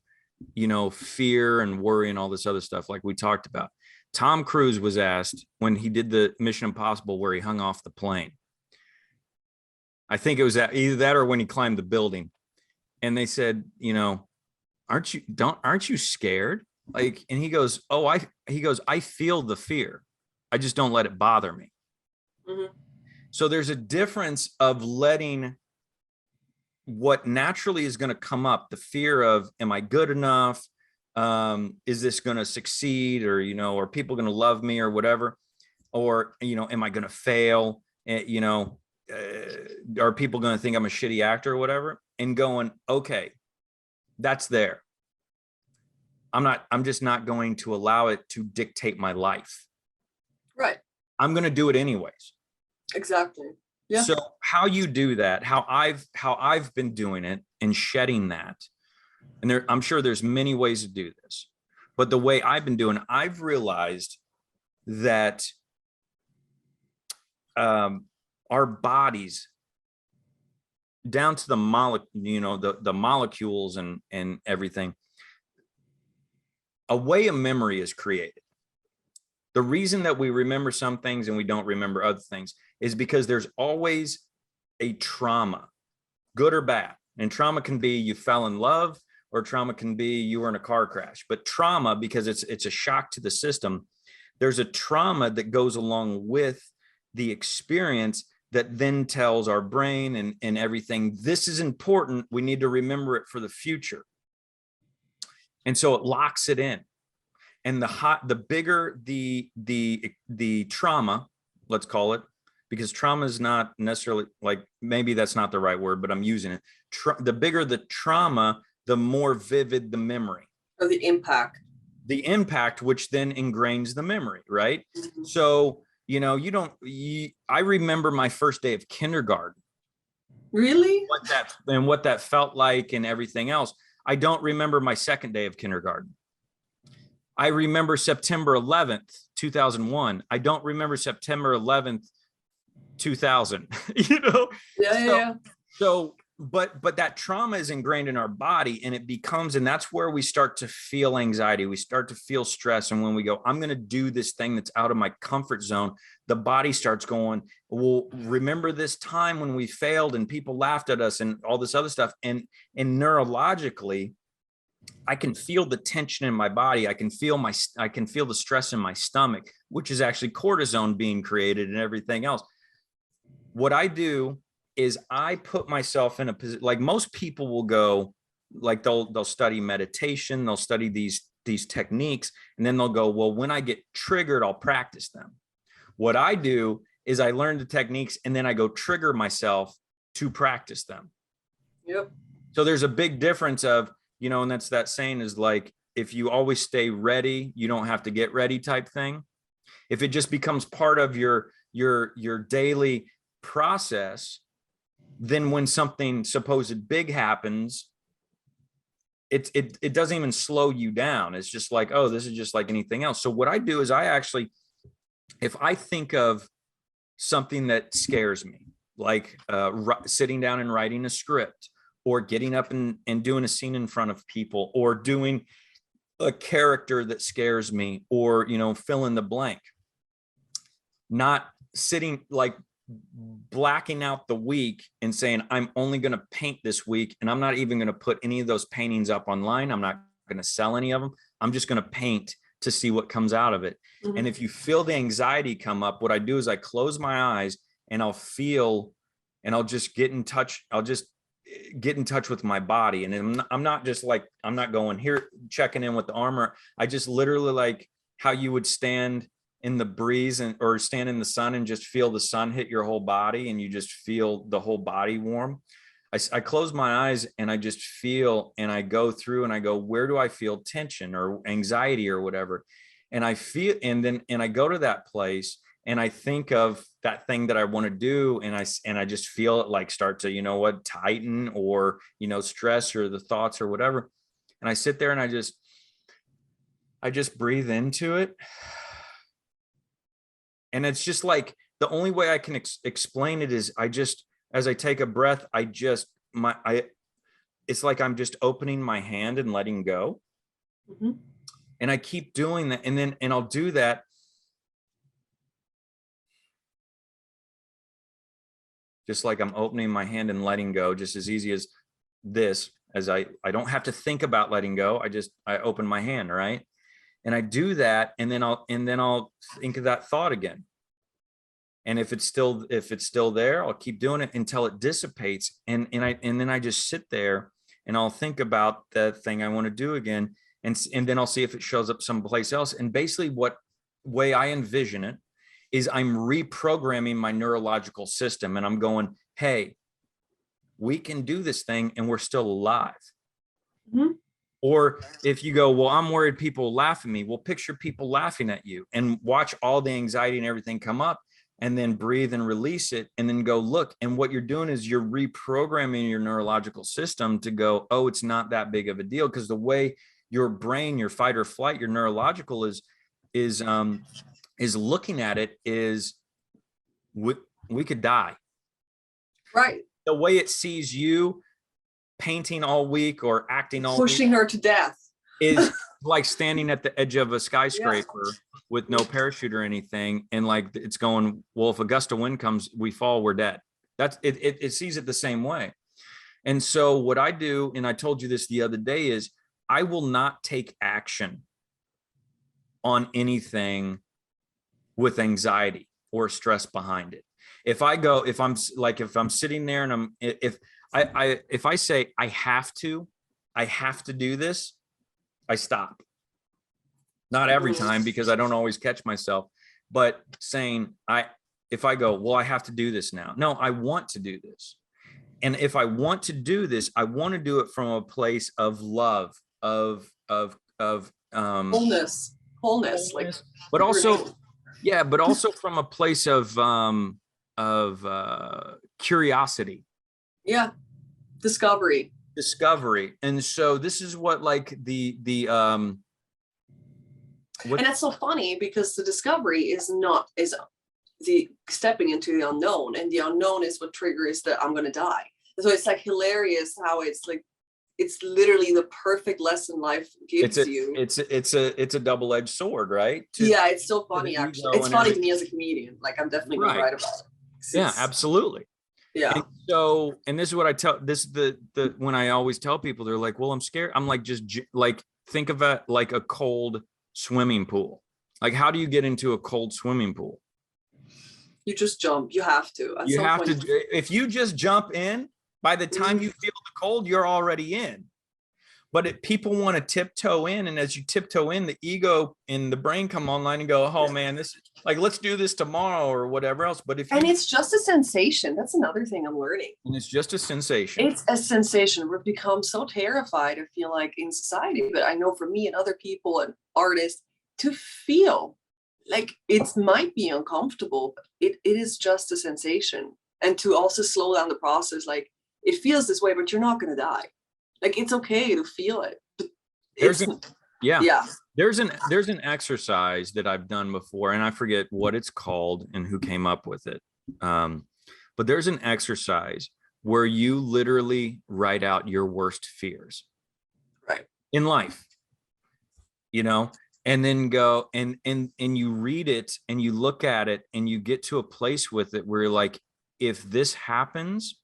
fear and worry and all this other stuff, like we talked about. Tom Cruise was asked when he did the Mission Impossible where he hung off the plane. I think it was either that or when he climbed the building, and they said, aren't you scared? Like, and he goes, I feel the fear. I just don't let it bother me. Mm-hmm. So there's a difference of letting what naturally is going to come up, the fear of, am I good enough? Is this going to succeed? Or, are people going to love me or whatever? Or, am I going to fail? Are people going to think I'm a shitty actor or whatever? And going, okay, that's there. I'm just not going to allow it to dictate my life. Right. I'm going to do it anyways. Exactly. Yeah. So how you do that, how I've been doing it and shedding that, and I'm sure there's many ways to do this, but the way I've been doing it, I've realized that our bodies, down to the the molecules and everything, a way of memory is created. The reason that we remember some things and we don't remember other things is because there's always a trauma, good or bad. And trauma can be you fell in love, or trauma can be you were in a car crash. But trauma, because it's a shock to the system, there's a trauma that goes along with the experience that then tells our brain and everything, this is important, we need to remember it for the future. And so it locks it in. And the bigger the trauma, let's call it, because trauma is not necessarily, like, maybe that's not the right word, but I'm using it. The bigger the trauma, the more vivid the memory. Or the impact. The impact, which then ingrains the memory, right? Mm-hmm. So, I remember my first day of kindergarten. Really? What that felt like and everything else. I don't remember my second day of kindergarten. I remember September 11th, 2001. I don't remember September 11th, 2000, Yeah. So, but that trauma is ingrained in our body, and and that's where we start to feel anxiety. We start to feel stress. And when we go, I'm going to do this thing that's out of my comfort zone, the body starts going, well, remember this time when we failed and people laughed at us and all this other stuff. And neurologically, I can feel the tension in my body. I can feel the stress in my stomach, which is actually cortisone being created and everything else. What I do is I put myself in a position, like most people will go, like they'll study meditation, they'll study these techniques, and then they'll go, well, when I get triggered, I'll practice them. What I do is I learn the techniques and then I go trigger myself to practice them. Yep. So there's a big difference of, and that's that saying is like, if you always stay ready, you don't have to get ready type thing. If it just becomes part of your daily process, then when something supposed big happens, it doesn't even slow you down. It's just like, oh, this is just like anything else. So what I do is I actually if I think of something that scares me, like sitting down and writing a script, or getting up and doing a scene in front of people, or doing a character that scares me, or, you know, fill in the blank, not sitting like blacking out the week and saying, I'm only going to paint this week, and I'm not even going to put any of those paintings up online. I'm not going to sell any of them. I'm just going to paint to see what comes out of it. Mhm. And if you feel the anxiety come up, what I do is I close my eyes and I'll feel, and I'll just get in touch. I'll just get in touch with my body. And I'm not just like, I'm not going here, checking in with the armor. I just literally, like how you would stand in the breeze or stand in the sun and just feel the sun hit your whole body, and you just feel the whole body warm. I close my eyes and I just feel, and I go through and I go, where do I feel tension or anxiety or whatever? And I feel, and I go to that place and I think of that thing that I want to do. And I just feel it like start to, you know what, tighten, or, you know, stress, or the thoughts or whatever. And I sit there and I just breathe into it. And it's just like, the only way I can explain it is as I take a breath, it's like I'm just opening my hand and letting go. Mm-hmm. And I keep doing that. And I'll do that. Just like I'm opening my hand and letting go, just as easy as this, as I don't have to think about letting go. I open my hand, right? And I do that. And then I'll think of that thought again. And if it's still there, I'll keep doing it until it dissipates. And then I just sit there and I'll think about that thing I want to do again. And then I'll see if it shows up someplace else. And basically what way I envision it is I'm reprogramming my neurological system, and I'm going, hey, we can do this thing and we're still alive. Mm-hmm. Or if you go, well, I'm worried people laugh at me. Well, picture people laughing at you and watch all the anxiety and everything come up, and then breathe and release it, and then go look. And what you're doing is you're reprogramming your neurological system to go, oh, it's not that big of a deal. Because the way your brain, your fight or flight, your neurological is looking at it is we could die. Right. The way it sees you painting all week or acting all pushing week her to death is like standing at the edge of a skyscraper with no parachute or anything. And like, it's going, well, if a gust of wind comes, we fall, we're dead. That's it. It sees it the same way. And so what I do, and I told you this the other day, is I will not take action on anything with anxiety or stress behind it. If I'm sitting there and if I say I have to do this, I stop. Not every time, because I don't always catch myself, but saying if I go, well, I have to do this now. No, I want to do this. And if I want to do this, I want to do it from a place of love, of wholeness, like, but also, yeah, but also from a place of curiosity. Yeah. Discovery. And so this is what, like, and that's so funny, because the discovery is the stepping into the unknown, and the unknown is what triggers that I'm going to die. So it's like hilarious how it's like, it's literally the perfect lesson life gives you. It's a double-edged sword, right? Yeah, it's so funny, actually. It's funny to me as a comedian. Like, I'm definitely going to write about it. Yeah, absolutely. Yeah. And so, and this is what I tell when I always tell people, they're like, well, I'm scared. I'm like, just like, think of it like a cold swimming pool. Like, how do you get into a cold swimming pool? You just jump. You have to. You have to. If you just jump in, by the time you feel the cold, you're already in. But people want to tiptoe in, and as you tiptoe in, the ego and the brain come online and go, oh man, this, like, let's do this tomorrow or whatever else. But it's just a sensation. That's another thing I'm learning. And it's just a sensation. It's a sensation. We've become so terrified, I feel like, in society. But I know for me and other people and artists, to feel like it might be uncomfortable, but it is just a sensation. And to also slow down the process, like, it feels this way, but you're not going to die. Like, it's okay to feel it. Yeah. Yeah. There's an exercise that I've done before, and I forget what it's called and who came up with it. But there's an exercise where you literally write out your worst fears Right. in life, and then go and you read it and you look at it and you get to a place with it where you're like, if this happens,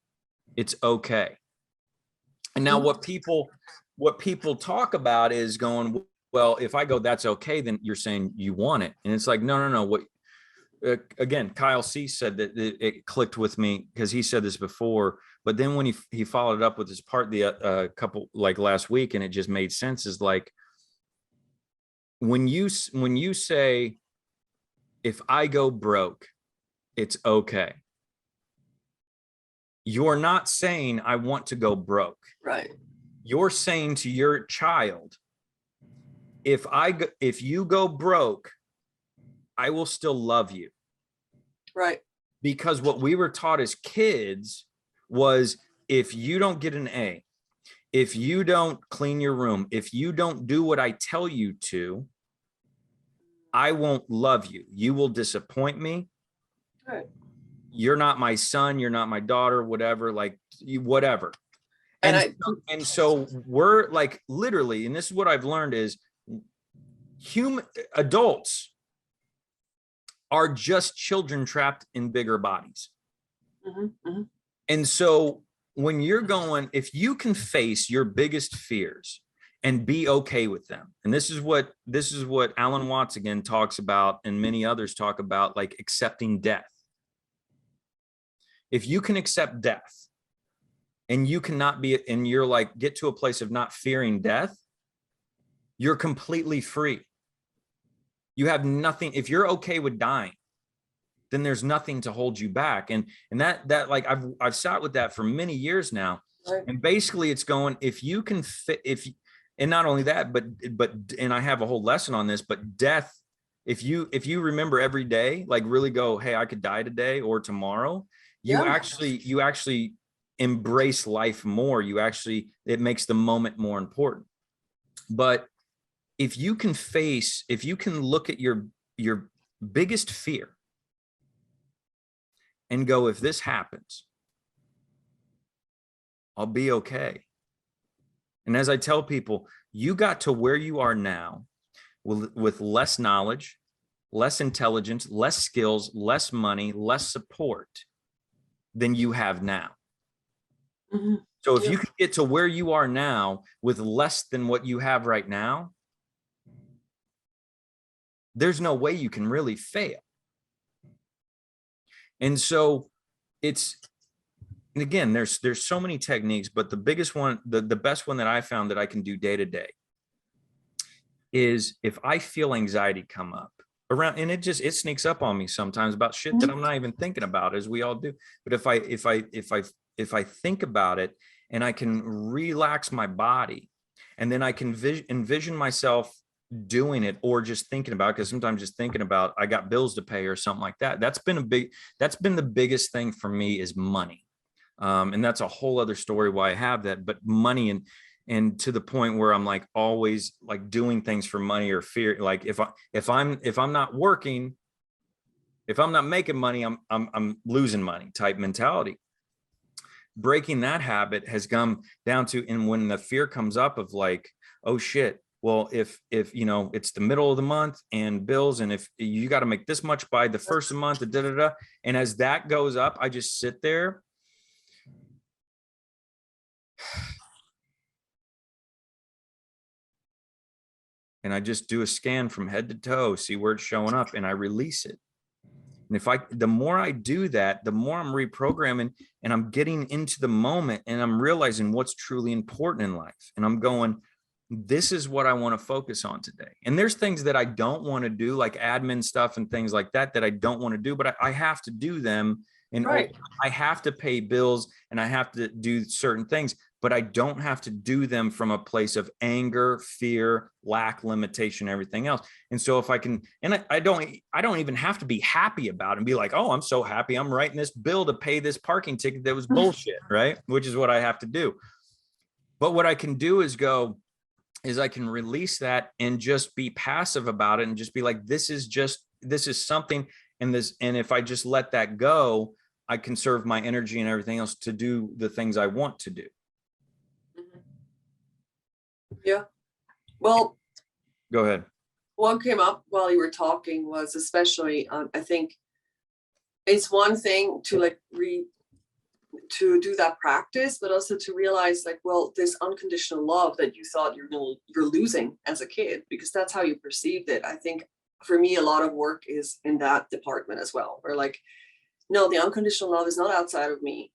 it's okay. And now what people talk about is going, well, if I go, that's okay, then you're saying you want it. And it's like, no. What, again, Kyle C said that it clicked with me because he said this before, but then when he followed up with his part the couple, like last week, and it just made sense, is like, when you say, if I go broke, it's okay. You're not saying I want to go broke. Right. You're saying to your child, if you go broke, I will still love you. Right. Because what we were taught as kids was, if you don't get an A, if you don't clean your room, if you don't do what I tell you to, I won't love you. You will disappoint me. Right. You're not my son. You're not my daughter, whatever, like whatever. And so we're like, literally, and this is what I've learned is, adults are just children trapped in bigger bodies. And so when you're going, if you can face your biggest fears and be okay with them, and this is what Alan Watts again talks about, and many others talk about, like accepting death. If you can accept death, and you cannot be, and you're like, get to a place of not fearing death, you're completely free. You have nothing. If you're okay with dying, then there's nothing to hold you back. And that like, I've sat with that for many years now. Right. And basically it's going, if you can fit, and not only that, but, and I have a whole lesson on this, but death, if you remember every day, like really go, hey, I could die today or tomorrow, you actually embrace life more. It makes the moment more important. But if you can look at your biggest fear and go, if this happens, I'll be okay. And as I tell people, you got to where you are now with less knowledge, less intelligence, less skills, less money, less support than you have now. So if you can get to where you are now with less than what you have right now, there's no way you can really fail. And so and again, there's so many techniques, but the biggest one, the best one that I found that I can do day to day is, if I feel anxiety come up around, and it sneaks up on me sometimes about shit that I'm not even thinking about, as we all do. But if I think about it and I can relax my body, and then I can envision myself doing it, or just thinking about it, because sometimes just thinking about, I got bills to pay or something like that. That's been the biggest thing for me, is money. And that's a whole other story why I have that, but money, and to the point where I'm like always like doing things for money or fear. Like if I'm not working, if I'm not making money, I'm losing money type mentality. Breaking that habit has come down to, and when the fear comes up of like, oh shit, well, if it's the middle of the month and bills, and if you got to make this much by the first of the month, and as that goes up, I just sit there and I just do a scan from head to toe, see where it's showing up, and I release it. And the more I do that, the more I'm reprogramming, and I'm getting into the moment, and I'm realizing what's truly important in life. And I'm going, this is what I want to focus on today. And there's things that I don't want to do, like admin stuff and things like that I don't want to do, but I have to do them. And right. I have to pay bills, and I have to do certain things, but I don't have to do them from a place of anger, fear, lack, limitation, everything else. And so if I can, and I don't even have to be happy about it and be like, oh, I'm so happy I'm writing this bill to pay this parking ticket that was bullshit, right? Which is what I have to do. But what I can do is go, is I can release that and just be passive about it and just be like, this is something. And if I just let that go, I conserve my energy and everything else to do the things I want to do. Yeah. Well, go ahead. What came up while you were talking was especially, I think it's one thing to like to do that practice, but also to realize like, well, this unconditional love that you thought you're losing as a kid, because that's how you perceived it. I think for me, a lot of work is in that department as well. Where like, no, the unconditional love is not outside of me.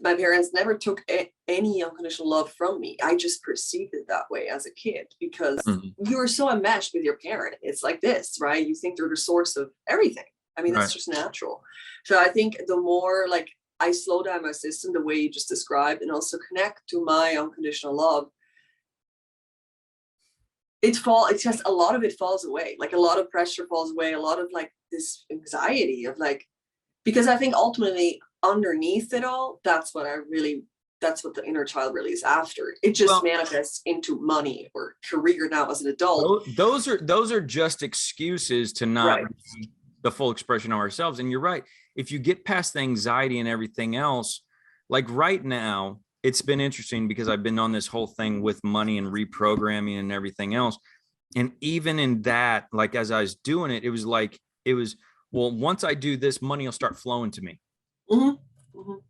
My parents never took any unconditional love from me. I just perceived it that way as a kid because you were so enmeshed with your parent. It's like this, right? You think they're the source of everything. I mean, that's just natural. So I think the more like I slow down my system the way you just described and also connect to my unconditional love, it's just a lot of it falls away. Like a lot of pressure falls away, a lot of like this anxiety of like, because I think ultimately underneath it all, that's what the inner child really is after. It just manifests into money or career now as an adult. Those are just excuses to not be the full expression of ourselves. And you're right. If you get past the anxiety and everything else, like right now, it's been interesting because I've been on this whole thing with money and reprogramming and everything else. And even in that, like as I was doing it, it was well, once I do this, money will start flowing to me.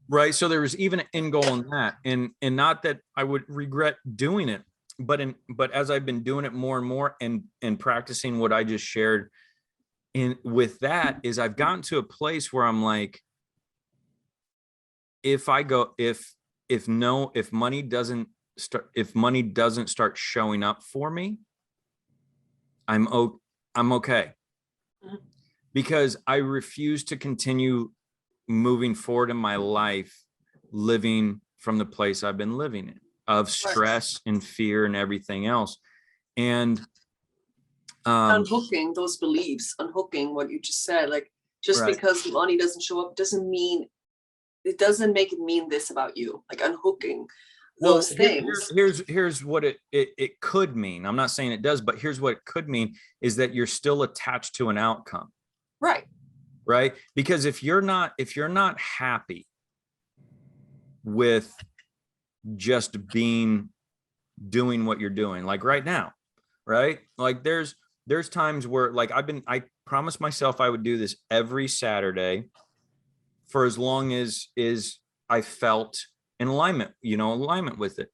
Right. So there was even an end goal in that. And not that I would regret doing it, but as I've been doing it more and more and practicing what I just shared with that is I've gotten to a place where I'm like, if money doesn't start showing up for me, I'm okay. Because I refuse to continue moving forward in my life, living from the place I've been living in of stress and fear and everything else. And unhooking those beliefs, unhooking what you just said, like just because money doesn't show up doesn't make it mean this about you. Like unhooking those things. Here's what it could mean. I'm not saying it does, but here's what it could mean is that you're still attached to an outcome. Right. Because if you're not happy with just doing what you're doing, like right now, right? Like there's times where like I promised myself I would do this every Saturday for as long as I felt in alignment with it.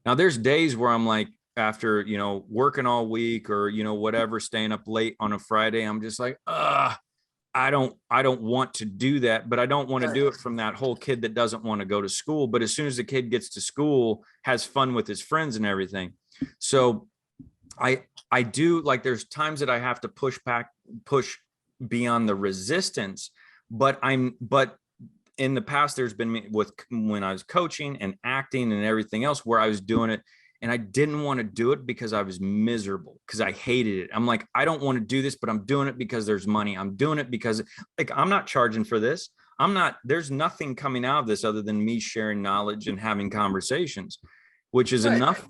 Now there's days where I'm like, after, working all week or, whatever, staying up late on a Friday, I'm just like, I don't want to do that, but I don't want to do it from that whole kid that doesn't want to go to school. But as soon as the kid gets to school, has fun with his friends and everything. So I do, like, there's times that I have to push beyond the resistance, but in the past, there's been when I was coaching and acting and everything else where I was doing it and I didn't want to do it because I was miserable, because I hated it. I'm like, I don't want to do this, but I'm doing it because there's money. I'm doing it because like, I'm not charging for this. There's nothing coming out of this other than me sharing knowledge and having conversations, which is enough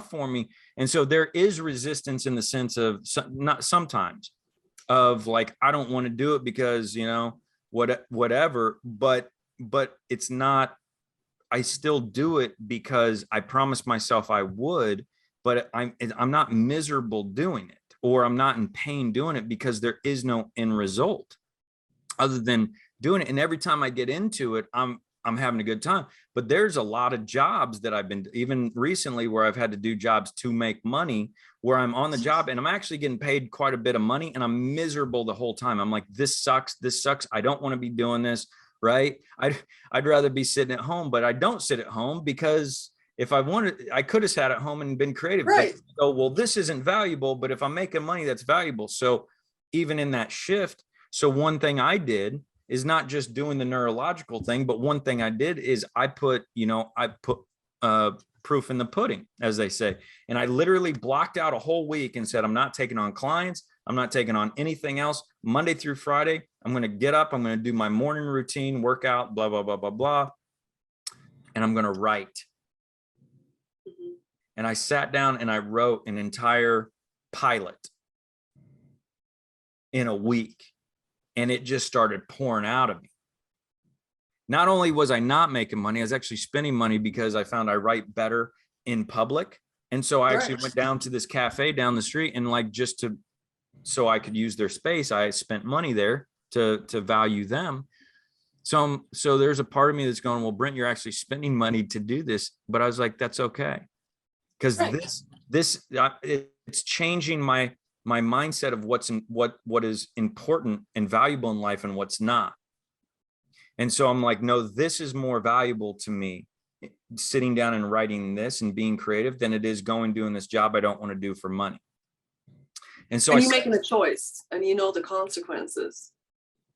for me. And so there is resistance in the sense of not sometimes of like, I don't want to do it because, whatever, but it's not, I still do it because I promised myself I would, but I'm not miserable doing it, or I'm not in pain doing it because there is no end result other than doing it. And every time I get into it, I'm having a good time. But there's a lot of jobs that I've been, even recently, where I've had to do jobs to make money, where I'm on the job and I'm actually getting paid quite a bit of money and I'm miserable the whole time. I'm like, this sucks. I don't want to be doing this. Right. I'd rather be sitting at home, but I don't sit at home because if I wanted, I could have sat at home and been creative. Right. So, well, this isn't valuable, but if I'm making money, that's valuable. So even in that shift, so one thing I did is not just doing the neurological thing, but one thing I did is I put proof in the pudding, as they say. And I literally blocked out a whole week and said, I'm not taking on clients. I'm not taking on anything else. Monday through Friday, I'm going to get up. I'm going to do my morning routine, workout, blah, blah, blah, blah, blah. And I'm going to write. and I sat down and I wrote an entire pilot in a week, and it just started pouring out of me. Not only was I not making money, I was actually spending money because I found I write better in public. And so I actually went down to this cafe down the street, and like, just to, so I could use their space, I spent money there to value them. So there's a part of me that's going, well, Brent, you're actually spending money to do this. But I was like, that's okay. Because it's changing my mindset of what is important and valuable in life and what's not. And so I'm like, no, this is more valuable to me, sitting down and writing this and being creative, than it is doing this job I don't want to do for money. And so you're making a choice, and you know the consequences,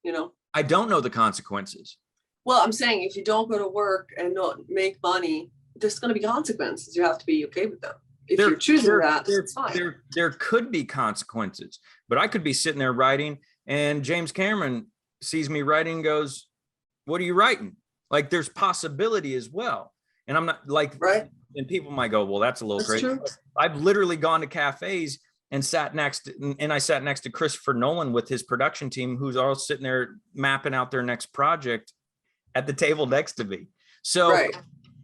you know. I don't know the consequences. Well, I'm saying, if you don't go to work and not make money, there's going to be consequences. You have to be okay with them. If you're choosing that, it's fine. There could be consequences, but I could be sitting there writing, and James Cameron sees me writing and goes, what are you writing? Like, there's possibility as well. And I'm not like, right. And people might go, well, that's a little crazy. True. I've literally gone to cafes and sat next to Christopher Nolan with his production team, who's all sitting there mapping out their next project at the table next to me. So, right.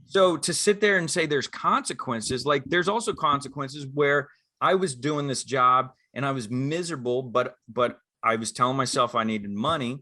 So to sit there and say there's consequences, like, there's also consequences where I was doing this job and I was miserable, but I was telling myself I needed money.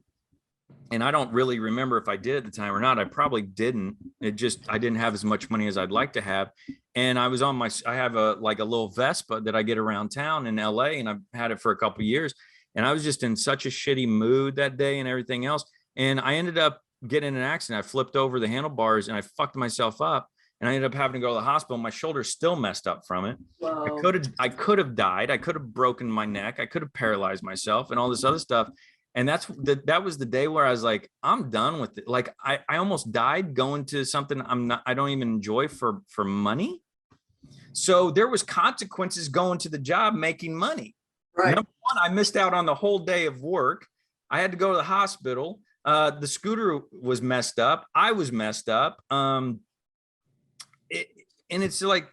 And I don't really remember if I did at the time or not. I probably didn't. I didn't have as much money as I'd like to have. And I was I have a little Vespa that I get around town in LA, and I've had it for a couple of years. And I was just in such a shitty mood that day and everything else. And I ended up getting in an accident. I flipped over the handlebars and I fucked myself up. And I ended up having to go to the hospital. My shoulder's still messed up from it. Wow. I could have died. I could have broken my neck. I could have paralyzed myself and all this other stuff. And that was the day where I was like, I'm done with it. Like, I almost died going to something I don't even enjoy for money. So there was consequences going to the job, making money. Right. Number one, I missed out on the whole day of work. I had to go to the hospital. The scooter was messed up. I was messed up. And it's like,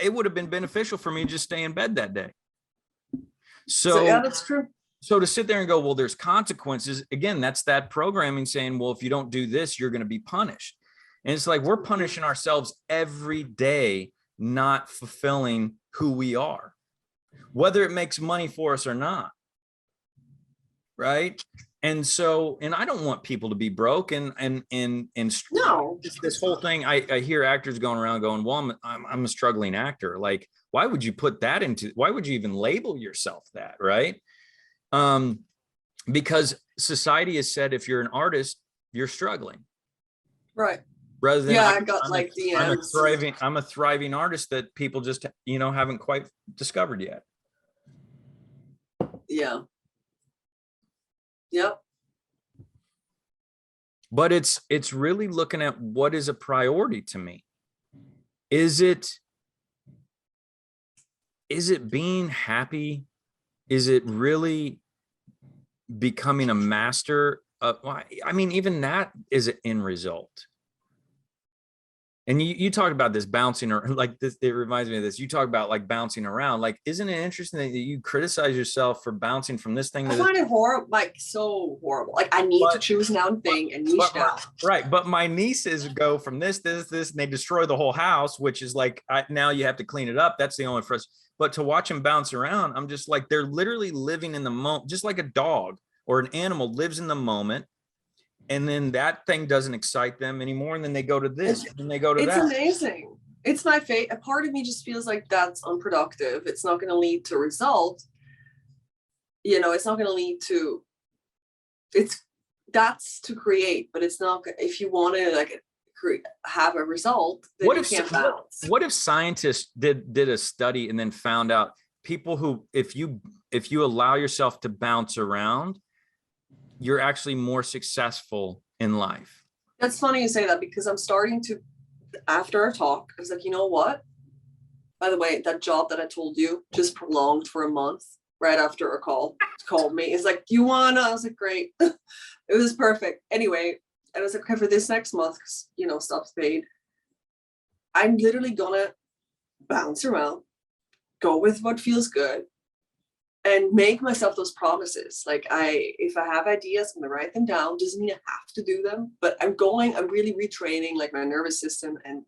it would have been beneficial for me to just stay in bed that day. So yeah, that's true. So to sit there and go, well, there's consequences. Again, that's that programming saying, well, if you don't do this, you're going to be punished. And it's like, we're punishing ourselves every day, not fulfilling who we are, whether it makes money for us or not. Right. And so, and I don't want people to be broke and no. This whole thing, I hear actors going around going, well, I'm a struggling actor. Like, why would you even label yourself that? Right. Because society has said, if you're an artist, you're struggling. Right. Rather than, yeah, I got like DMs. I'm a thriving artist that people just, haven't quite discovered yet. Yeah. Yep. But it's really looking at what is a priority to me. Is it being happy? Is it really becoming a master of, I mean, even that is an end result. And you talked about this bouncing, or like this, it reminds me of this. You talk about like bouncing around. Like, isn't it interesting that you criticize yourself for bouncing from this thing? I find it horrible, like so horrible. Like, I need to choose now thing and niche down. Right. But my nieces go from this, and they destroy the whole house, which is like, now you have to clean it up. That's the only frustration. But to watch them bounce around, I'm just like, they're literally living in the moment, just like a dog or an animal lives in the moment. And then that thing doesn't excite them anymore. And then they go to this, and then they go to that. It's amazing. It's my fate. A part of me just feels like that's unproductive. It's not going to lead to result. It's not going to lead to, that's to create, but it's not, if you want to have a result, then you can't bounce. What if scientists did a study and then found out people who, if you allow yourself to bounce around, you're actually more successful in life? That's funny you say that, because I'm starting to, after our talk, I was like, you know what? By the way, that job that I told you just prolonged for a month right after a call. Called me. It's like, you wanna? I was like, great. It was perfect. Anyway, I was like, okay, for this next month, stuff's paid. I'm literally gonna bounce around, go with what feels good, and make myself those promises. Like if I have ideas, I'm gonna write them down. Doesn't mean I have to do them, but I'm really retraining like my nervous system and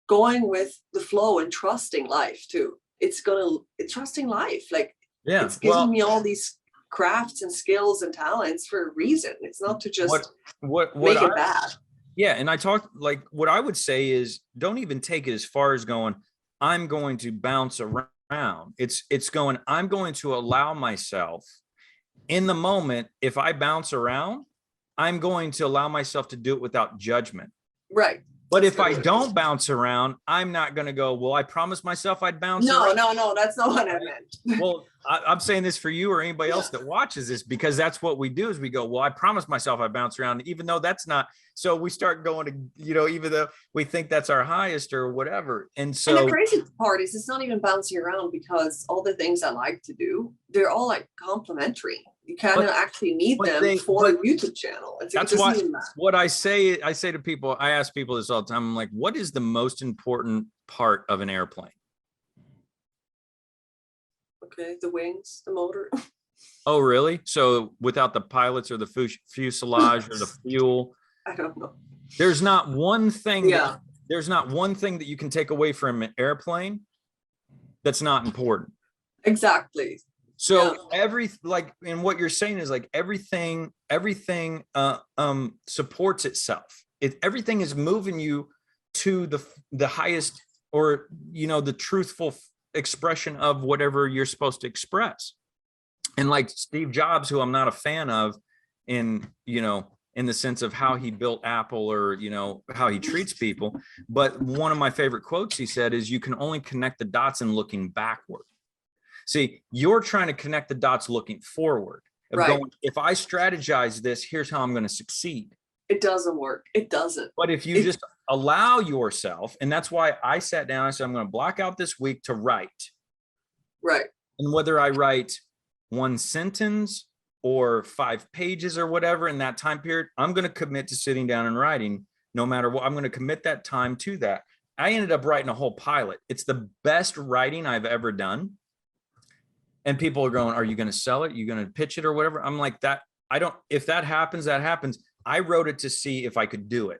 going with the flow and trusting life too. It's trusting life. Like Yeah. it's giving me all these crafts and skills and talents for a reason. It's not to just what make it bad. Yeah. And I talk like what I would say is don't even take it as far as going, I'm going to bounce around. It's going, I'm going to allow myself in the moment. If I bounce around, I'm going to allow myself to do it without judgment. Right. But if I don't bounce around, I'm not going to go, well, I promised myself I'd bounce around. No, that's not what I meant. Well, I'm saying this for you or anybody else that watches this, because that's what we do is we go, well, I promised myself I'd bounce around, even though that's not. So we start going to, even though we think that's our highest or whatever. And so and the crazy part is it's not even bouncing around, because all the things I like to do, they're all like complementary. You kind of actually need them for a YouTube channel. That's what I say to people. I ask people this all the time. I'm like, what is the most important part of an airplane? Okay, the wings, the motor. Oh, really? So without the pilots or the fuselage or the fuel, I don't know. There's not one thing. Yeah. There's not one thing that you can take away from an airplane that's not important. Exactly. So and what you're saying is like everything supports itself. Everything is moving you to the highest, or the truthful expression of whatever you're supposed to express. And like Steve Jobs, who I'm not a fan of in the sense of how he built Apple or how he treats people, but one of my favorite quotes he said is, you can only connect the dots in looking backward. See, you're trying to connect the dots looking forward. Right. If I strategize this, here's how I'm going to succeed. It doesn't work. It doesn't. But if you just allow yourself, and that's why I sat down, I said, I'm going to block out this week to write. Right. And whether I write one sentence or 5 pages or whatever in that time period, I'm going to commit to sitting down and writing no matter what. I'm going to commit that time to that. I ended up writing a whole pilot. It's the best writing I've ever done. And people are going, are you going to sell it? Are you going to pitch it or whatever? I'm like, if that happens, that happens. I wrote it to see if I could do it.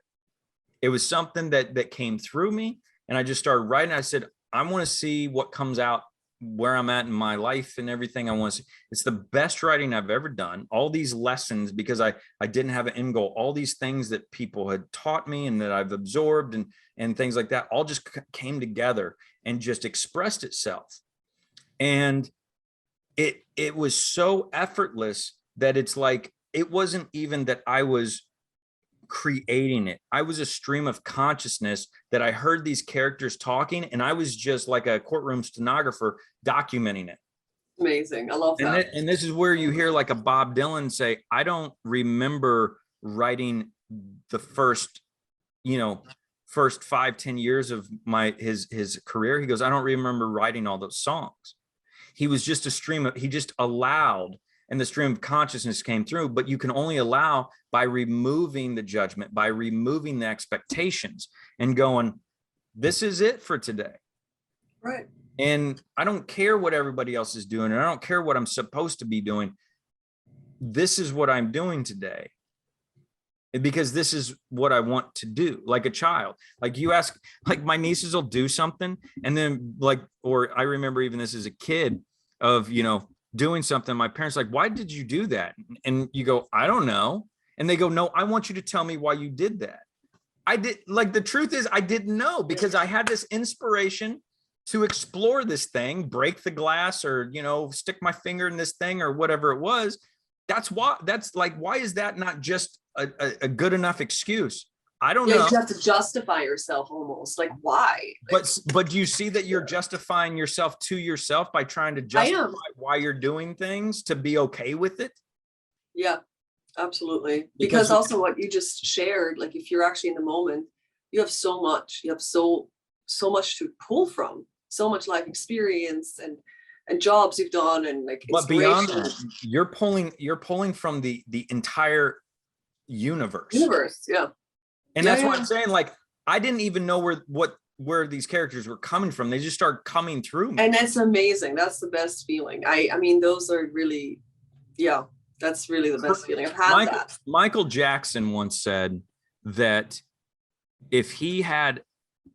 It was something that came through me, and I just started writing. I said, I want to see what comes out, where I'm at in my life and everything. I want to see. It's the best writing I've ever done. All these lessons, because I didn't have an end goal. All these things that people had taught me and that I've absorbed and things like that, all just came together and just expressed itself. And it was so effortless that it's like, it wasn't even that I was creating it. I was a stream of consciousness that I heard these characters talking, and I was just like a courtroom stenographer documenting it. Amazing. I love that. And this is where you hear like a Bob Dylan say, I don't remember writing the first 5-10 years of his career. He goes, I don't remember writing all those songs. He was just he just allowed, and the stream of consciousness came through. But you can only allow by removing the judgment, by removing the expectations and going, this is it for today. Right. And I don't care what everybody else is doing, and I don't care what I'm supposed to be doing. This is what I'm doing today, because this is what I want to do. Like a child, like you ask, like my nieces will do something, and then or I remember even this as a kid of, doing something. My parents like, why did you do that? And you go, I don't know. And they go, no, I want you to tell me why you did that. I did. Like, the truth is I didn't know, because I had this inspiration to explore this thing, break the glass, or, stick my finger in this thing or whatever it was. Why is that not just a good enough excuse? I don't know. You have to justify yourself almost. Like, why? But do you see that you're justifying yourself to yourself by trying to justify why you're doing things to be okay with it? Yeah, absolutely. Because also what you just shared, like if you're actually in the moment, you have so much. You have so much to pull from, so much life experience and jobs you've done, and like but beyond that, you're pulling from the entire universe. Yeah. And that's why I'm saying, like, I didn't even know what where these characters were coming from. They just start coming through me. And that's amazing. That's the best feeling. I mean, those are really, yeah, that's really the best feeling. I've had that. Michael Jackson once said that if he had,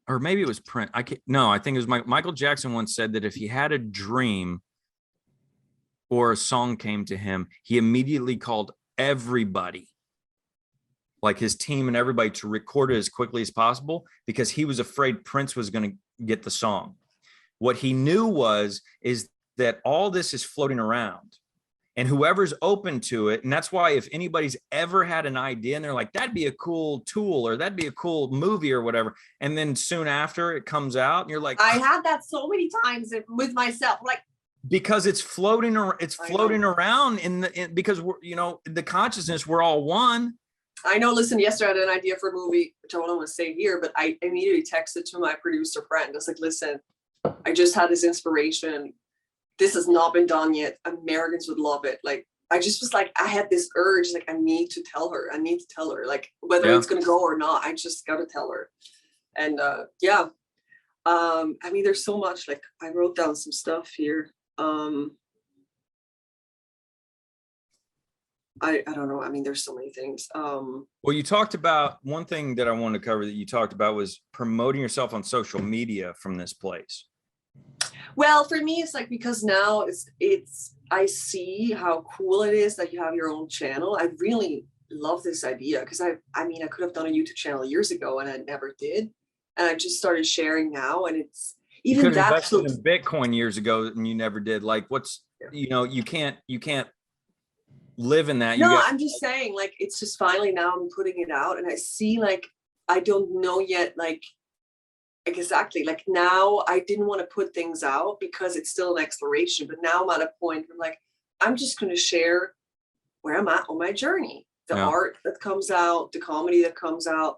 or maybe it was Prince. I think it was Michael Jackson once said that if he had a dream or a song came to him, he immediately called everybody, like his team and everybody, to record it as quickly as possible because he was afraid Prince was going to get the song. What he knew is that all this is floating around and whoever's open to it. And that's why if anybody's ever had an idea and they're like, that'd be a cool tool or that'd be a cool movie or whatever. And then soon after it comes out and you're like, I had that so many times with myself, like, because it's floating around because we're, the consciousness, we're all one. I know, listen, yesterday I had an idea for a movie, which I don't want to say here, but I immediately texted to my producer friend. I was like, listen, I just had this inspiration. This has not been done yet. Americans would love it. Like, I just was like, I had this urge, like, I need to tell her, like, whether it's going to go or not, I just got to tell her. And I mean, there's so much, like, I wrote down some stuff here. I don't know. I mean, there's so many things. Well, you talked about one thing that I wanted to cover that you talked about was promoting yourself on social media from this place. Well, for me, it's like, because now I see how cool it is that you have your own channel. I really love this idea because I mean, I could have done a YouTube channel years ago and I never did. And I just started sharing now. And it's even that. You invested in Bitcoin years ago and you never did. Like, you can't live in that. I'm just saying, like, it's just finally now I'm putting it out and I see, like, I don't know yet, like, exactly, like, now I didn't want to put things out because it's still an exploration, but now I'm at a point where I'm like, I'm just going to share where I'm at on my journey, the art that comes out, the comedy that comes out,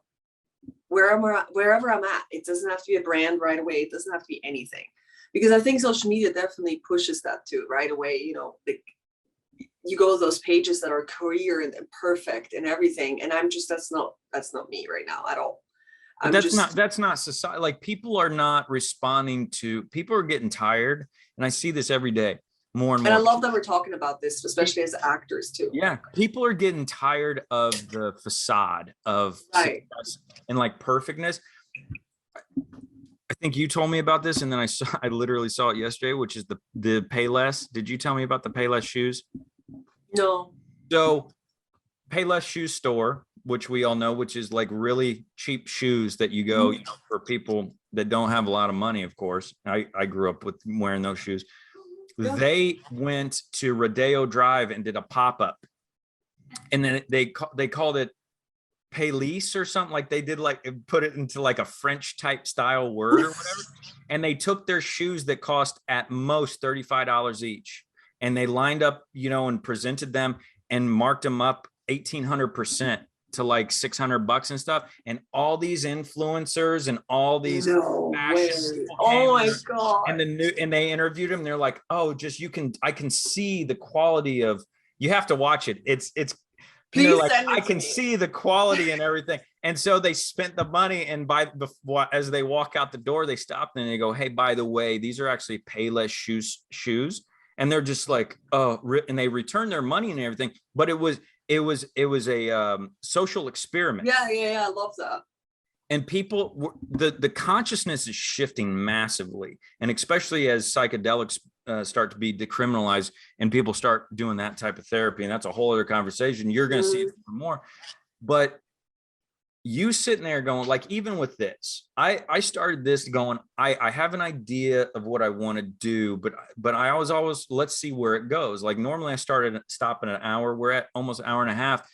wherever I'm at. It doesn't have to be a brand right away. It doesn't have to be anything, because I think social media definitely pushes that too right away. Like, you go to those pages that are career and perfect and everything, and I'm just, that's not me right now at all. But that's not society. Like, people are not responding to, people are getting tired, and I see this every day more and more. And I love that we're talking about this, especially as actors too. Yeah, people are getting tired of the facade of success and like perfectness. I think you told me about this, and then I literally saw it yesterday, which is the Payless. Did you tell me about the Payless shoes? No. So Payless shoe store, which we all know, which is like really cheap shoes that you go, for people that don't have a lot of money, of course. I grew up with wearing those shoes. Yeah. They went to Rodeo Drive and did a pop-up. And then they called it Payless or something, like they did, like put it into like a French type style word or whatever. And they took their shoes that cost at most $35 each. And they lined up, and presented them and marked them up 1,800% to like $600 and stuff. And all these influencers and all these oh my God. And they interviewed them. They're like, oh, I can see the quality of, you have to watch it. It's Please like, send it I to can me. See the quality and everything. And so they spent the money, and as they walk out the door, they stop and they go, hey, by the way, these are actually Payless shoes. And they're just like, oh, and they return their money and everything. But it was a social experiment. Yeah. I love that. And people, the consciousness is shifting massively, and especially as psychedelics start to be decriminalized and people start doing that type of therapy, and that's a whole other conversation. You're going to see it more, but you sitting there going, like, even with this, I started this going, I have an idea of what I want to do, but I always let's see where it goes. Like, normally I stop at an hour. We're at almost an hour and a half,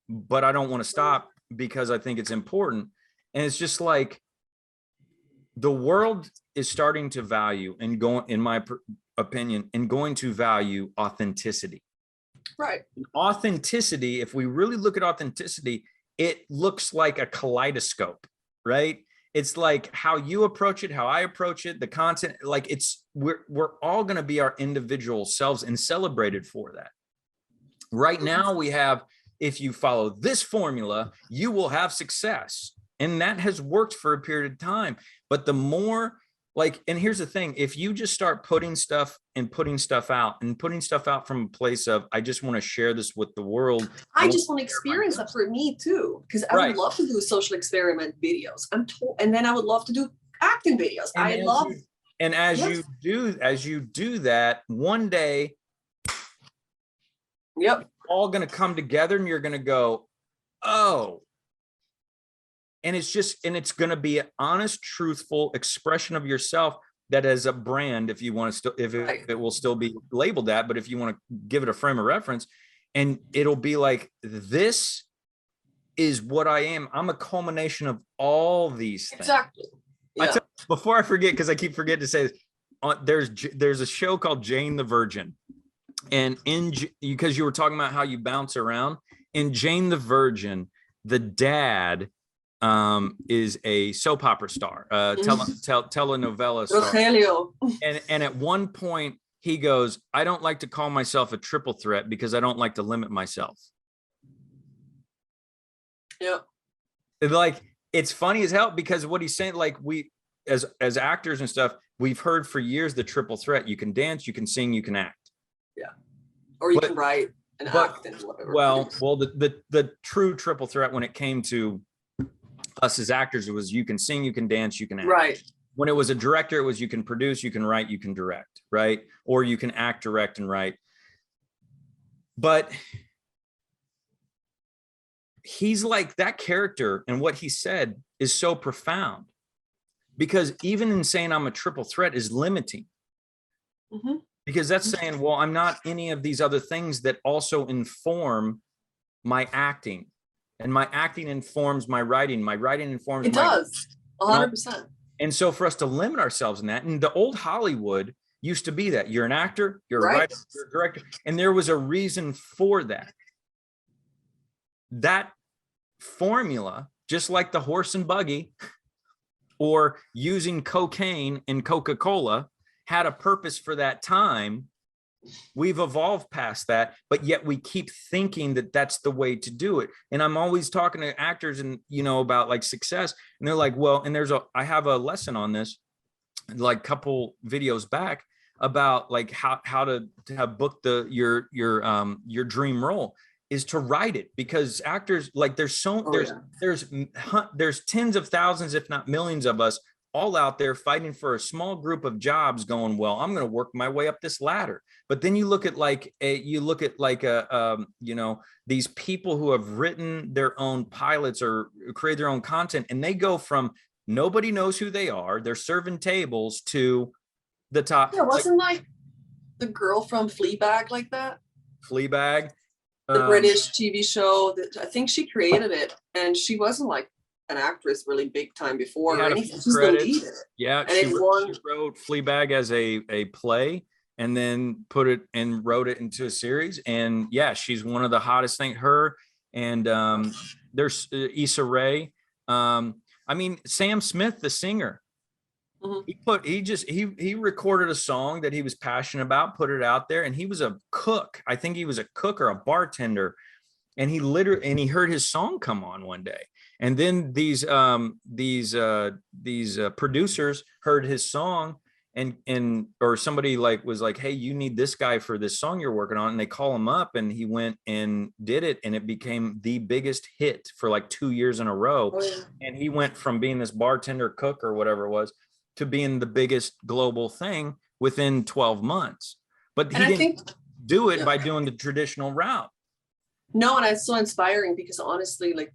but I don't want to stop because I think it's important. And it's just like, the world is starting to value and in my opinion, and going to value authenticity. Right. Authenticity, if we really look at authenticity, it looks like a kaleidoscope, right? It's like how you approach it, how I approach it, the content, like we're all going to be our individual selves and celebrated for that. Right now we have, if you follow this formula, you will have success. And that has worked for a period of time. But the more like, and here's the thing, if you just start putting stuff out and putting stuff out from a place of, I just want to share this with the world. I just want to experience that for me too, because I would love to do social experiment videos. And then I would love to do acting videos. And as you do that, one day, all going to come together and you're going to go, oh. And it's going to be an honest, truthful expression of yourself that as a brand, if you want to still, it will still be labeled that, but if you want to give it a frame of reference, and it'll be like, this is what I am. I'm a culmination of all these things. Exactly. Yeah. Before I forget, because I keep forgetting to say this, there's a show called Jane the Virgin. And because you were talking about how you bounce around, in Jane the Virgin, the dad is a soap opera star, telenovela star. Rogelio. And at one point he goes, I don't like to call myself a triple threat because I don't like to limit myself. Yep. Like, it's funny as hell, because what he's saying, like, we as actors and stuff, we've heard for years the triple threat: you can dance, you can sing, you can act. Yeah. Or you can write and act and whatever. Well, the true triple threat when it came to us as actors, it was you can sing, you can dance, you can act. Right. When it was a director, it was you can produce, you can write, you can direct, right? Or you can act, direct, and write. But he's like, that character and what he said is so profound, because even in saying I'm a triple threat is limiting. Mm-hmm. Because that's saying, well, I'm not any of these other things that also inform my acting. And my acting informs my writing. My writing informs. It does 100%. And so for us to limit ourselves in that, and the old Hollywood used to be that you're an actor, you're a writer, you're a director, and there was a reason for that. That formula, just like the horse and buggy, or using cocaine and Coca-Cola, had a purpose for that time. We've evolved past that, but yet we keep thinking that that's the way to do it. And I'm always talking to actors and, about like success, and they're like, well, and I have a lesson on this, like couple videos back, about like how to have booked your dream role is to write it, because actors, like there's tens of thousands, if not millions of us all out there fighting for a small group of jobs, going, well, I'm going to work my way up this ladder. But then you look at these people who have written their own pilots or create their own content, and they go from nobody knows who they are, they're serving tables, to the top. Yeah, wasn't like the girl from Fleabag like that? Fleabag, the British TV show that I think she created it, and she wasn't like an actress really big time before or anything. She's the leader. Yeah, she wrote Fleabag as a play, and then wrote it into a series. And yeah, she's one of the hottest things. Her and there's Issa Rae. I mean, Sam Smith, the singer. Mm-hmm. He recorded a song that he was passionate about, put it out there, and he was a cook. I think he was a cook or a bartender, and he heard his song come on one day. And then these producers heard his song, or somebody was like, hey, you need this guy for this song you're working on. And they call him up, and he went and did it. And it became the biggest hit for like 2 years in a row. Oh, yeah. And he went from being this bartender, cook, or whatever it was, to being the biggest global thing within 12 months. But he didn't do it by doing the traditional route. No, and it's so inspiring, because honestly, like,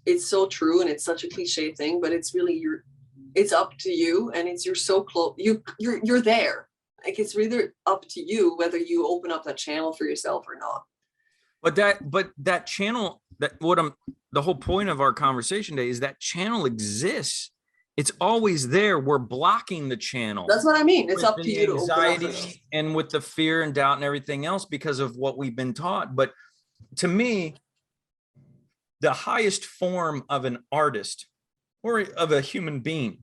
it's so true, and it's such a cliche thing, but it's really it's up to you, and you're so close. You're there. Like, it's really up to you whether you open up that channel for yourself or not. But that channel, the whole point of our conversation today is that channel exists. It's always there. We're blocking the channel. That's what I mean. It's up to you to open up. Anxiety and with the fear and doubt and everything else, because of what we've been taught. But to me, the highest form of an artist or of a human being,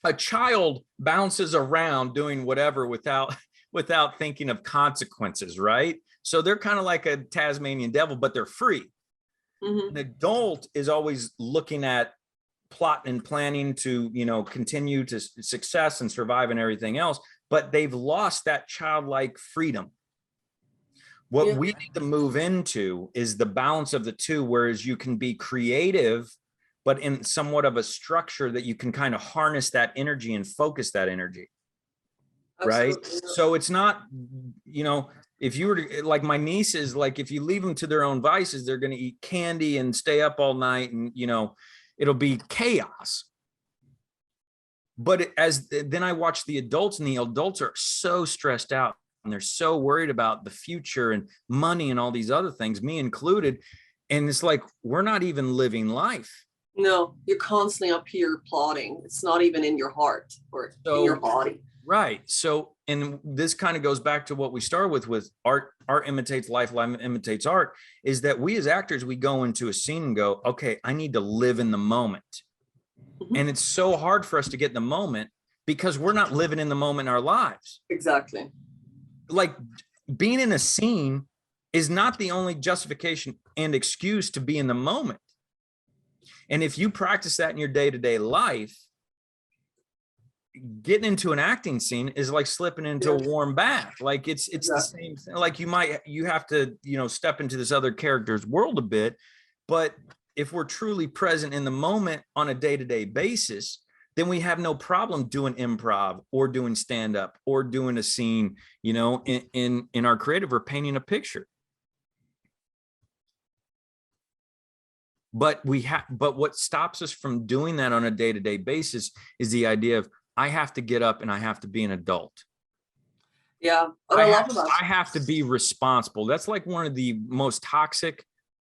a child bounces around doing whatever without thinking of consequences, right? So they're kind of like a Tasmanian devil, but they're free. Mm-hmm. An adult is always looking at plot and planning to, you know, continue to success and survive and everything else, but they've lost that childlike freedom. What Yeah. we need to move into is the balance of the two, whereas you can be creative, but in somewhat of a structure that you can kind of harness that energy and focus that energy. Right. Absolutely. So it's not, you know, if you were to, like my nieces, like if you leave them to their own vices, they're going to eat candy and stay up all night, and, you know, it'll be chaos. But as then I watch the adults, and the adults are so stressed out, and they're so worried about the future and money and all these other things, me included. And it's like, we're not even living life. No, you're constantly up here plotting. It's not even in your heart or in your body. Right. So, and this kind of goes back to what we started with art imitates life, life imitates art, is that we as actors, we go into a scene and go, okay, I need to live in the moment. Mm-hmm. And it's so hard for us to get in the moment because we're not living in the moment in our lives. Exactly. Like being in a scene is not the only justification and excuse to be in the moment. And if you practice that in your day-to-day life, getting into an acting scene is like slipping into a warm bath. Like it's the same thing. Like you have to, you know, step into this other character's world a bit. But if we're truly present in the moment on a day-to-day basis, then we have no problem doing improv or doing stand-up or doing a scene, you know, in our creative, or painting a picture. But what stops us from doing that on a day-to-day basis is the idea of, I have to get up and I have to be an adult. Yeah. I have to be responsible. That's like one of the most toxic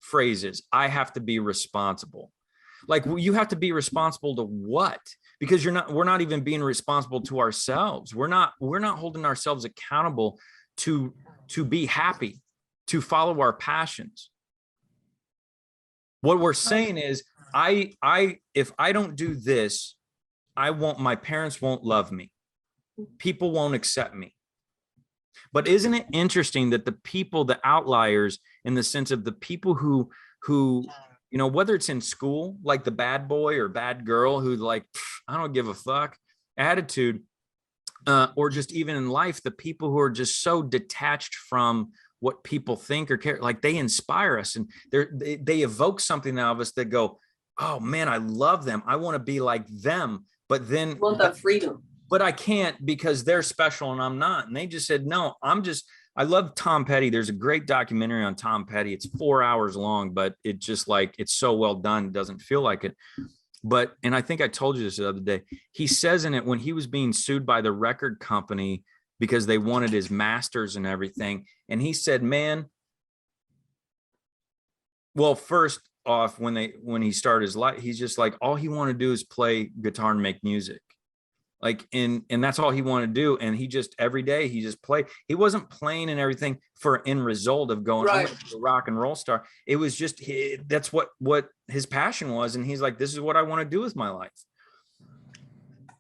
phrases. I have to be responsible. Like, well, you have to be responsible to what? Because we're not even being responsible to ourselves. We're not holding ourselves accountable to be happy, to follow our passions. What we're saying is, if I don't do this, my parents won't love me. People won't accept me. But isn't it interesting that the outliers, in the sense of the people who, you know, whether it's in school, like the bad boy or bad girl who like, I don't give a fuck attitude, or just even in life, the people who are just so detached from what people think or care, like they inspire us, and they evoke something out of us that go, oh man, I love them. I want to be like them. But then want that freedom. But I can't because they're special and I'm not. And they just said, no, I love Tom Petty. There's a great documentary on Tom Petty. It's 4 hours long, but it just like, it's so well done. It doesn't feel like it. But, and I think I told you this the other day, he says in it, when he was being sued by the record company because they wanted his masters and everything. And he said, man, well, first off, when he started his life, he's just like, all he wanted to do is play guitar and make music. Like, and that's all he wanted to do. And he just, every day he just played. He wasn't playing and everything for end result of going, right, I'm a rock and roll star. It was just, that's what his passion was. And he's like, this is what I want to do with my life.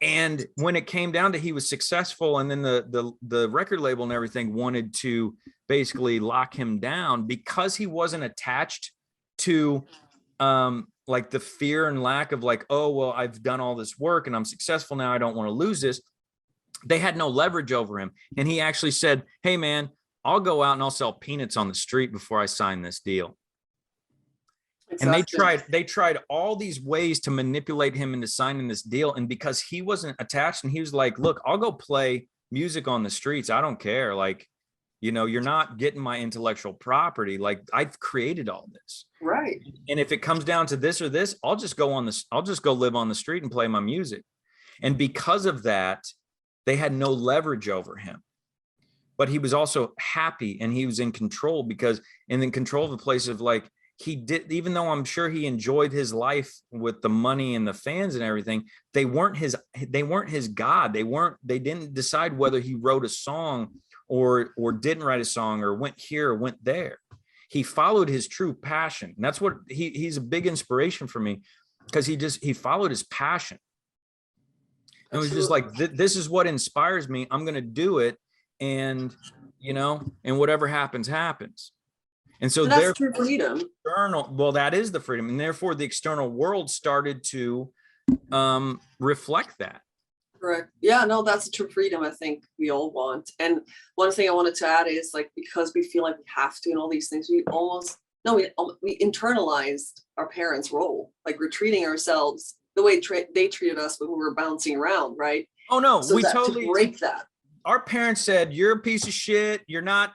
And when it came down to, he was successful, and then the record label and everything wanted to basically lock him down because he wasn't attached to like the fear and lack of like, oh, well, I've done all this work and I'm successful now, I don't want to lose this. They had no leverage over him. And he actually said, hey man, I'll go out and I'll sell peanuts on the street before I sign this deal. Exactly. And they tried all these ways to manipulate him into signing this deal. And because he wasn't attached, and he was like, look, I'll go play music on the streets. I don't care. Like, you know, you're not getting my intellectual property. Like, I've created all this. Right. And if it comes down to this or this, I'll just go live on the street and play my music. And because of that, they had no leverage over him. But he was also happy, and he was in control, because in control of the place of like, he did, even though I'm sure he enjoyed his life with the money and the fans and everything, they weren't his God. They didn't decide whether he wrote a song or didn't write a song, or went here or went there. He followed his true passion. And that's what he's a big inspiration for me, because he followed his passion. And it was just like, this is what inspires me. I'm going to do it. And, you know, and whatever happens, happens. And so that's true freedom. Well, that is the freedom. And therefore the external world started to reflect that. Correct. Yeah, no, that's a true freedom I think we all want. And one thing I wanted to add is like, because we feel like we have to and all these things, we internalized our parents' role. Like we're treating ourselves the way they treated us when we were bouncing around, right? Oh no, So we that totally to break that. Our parents said, you're a piece of shit. You're not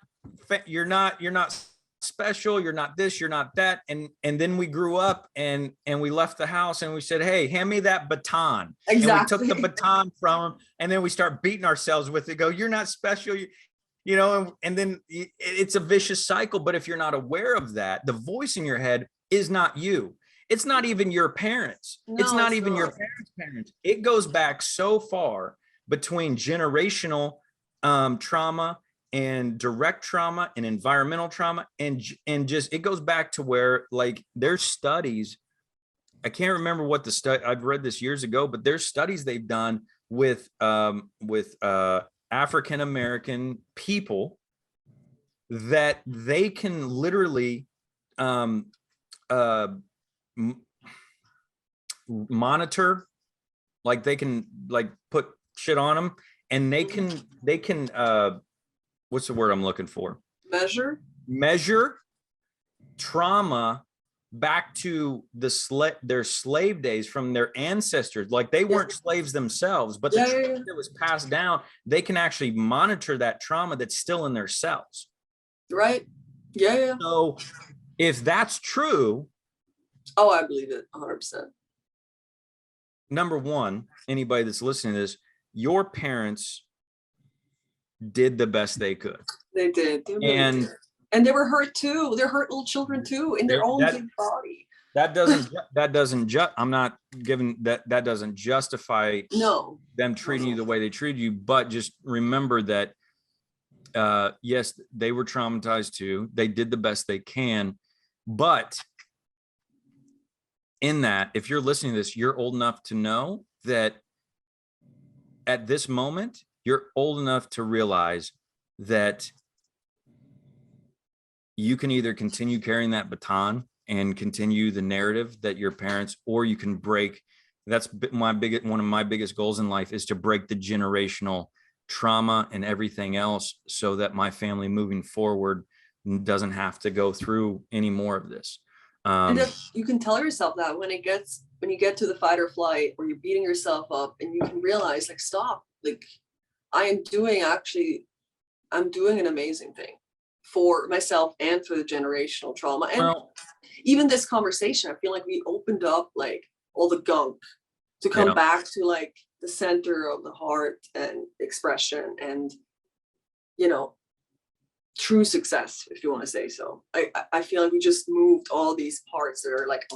special. You're not this, you're not that. And then we grew up and we left the house and we said, hey, hand me that baton. Exactly. And we took the baton from them and then we start beating ourselves with it. Go, you're not special. You know, and then it's a vicious cycle. But if you're not aware of that, the voice in your head is not you. It's not even your parents. No, it's not it's even not. your parents. It goes back so far between generational trauma and direct trauma and environmental trauma, and just it goes back to where, like, there's studies. I can't remember what the study, I've read this years ago, but there's studies they've done with African American people that they can literally monitor, like they can like put shit on them, and they can what's the word I'm looking for? Measure trauma back to their slave days from their ancestors. Like they weren't slaves themselves, but the trauma that was passed down, they can actually monitor that trauma that's still in their cells. Right. Yeah. So if that's true, oh, I believe it 100%. Number one, anybody that's listening to this, your parents did the best they could. They did. They really did. And they were hurt too. They're hurt little children too in their own big body. I'm not giving that doesn't justify them treating you the way they treated you, but just remember that yes, they were traumatized too. They did the best they can, but in that, if you're listening to this, you're old enough to know that at this moment, you're old enough to realize that you can either continue carrying that baton and continue the narrative that your parents, or you can break. That's one of my biggest goals in life, is to break the generational trauma and everything else, so that my family moving forward doesn't have to go through any more of this. And if you can tell yourself that when you get to the fight or flight, or you're beating yourself up, and you can realize, like, stop, like, I'm doing an amazing thing for myself and for the generational trauma. And even this conversation, I feel like we opened up like all the gunk to come back to like the center of the heart and expression and, you know, true success, if you want to say so. I feel like we just moved all these parts that are like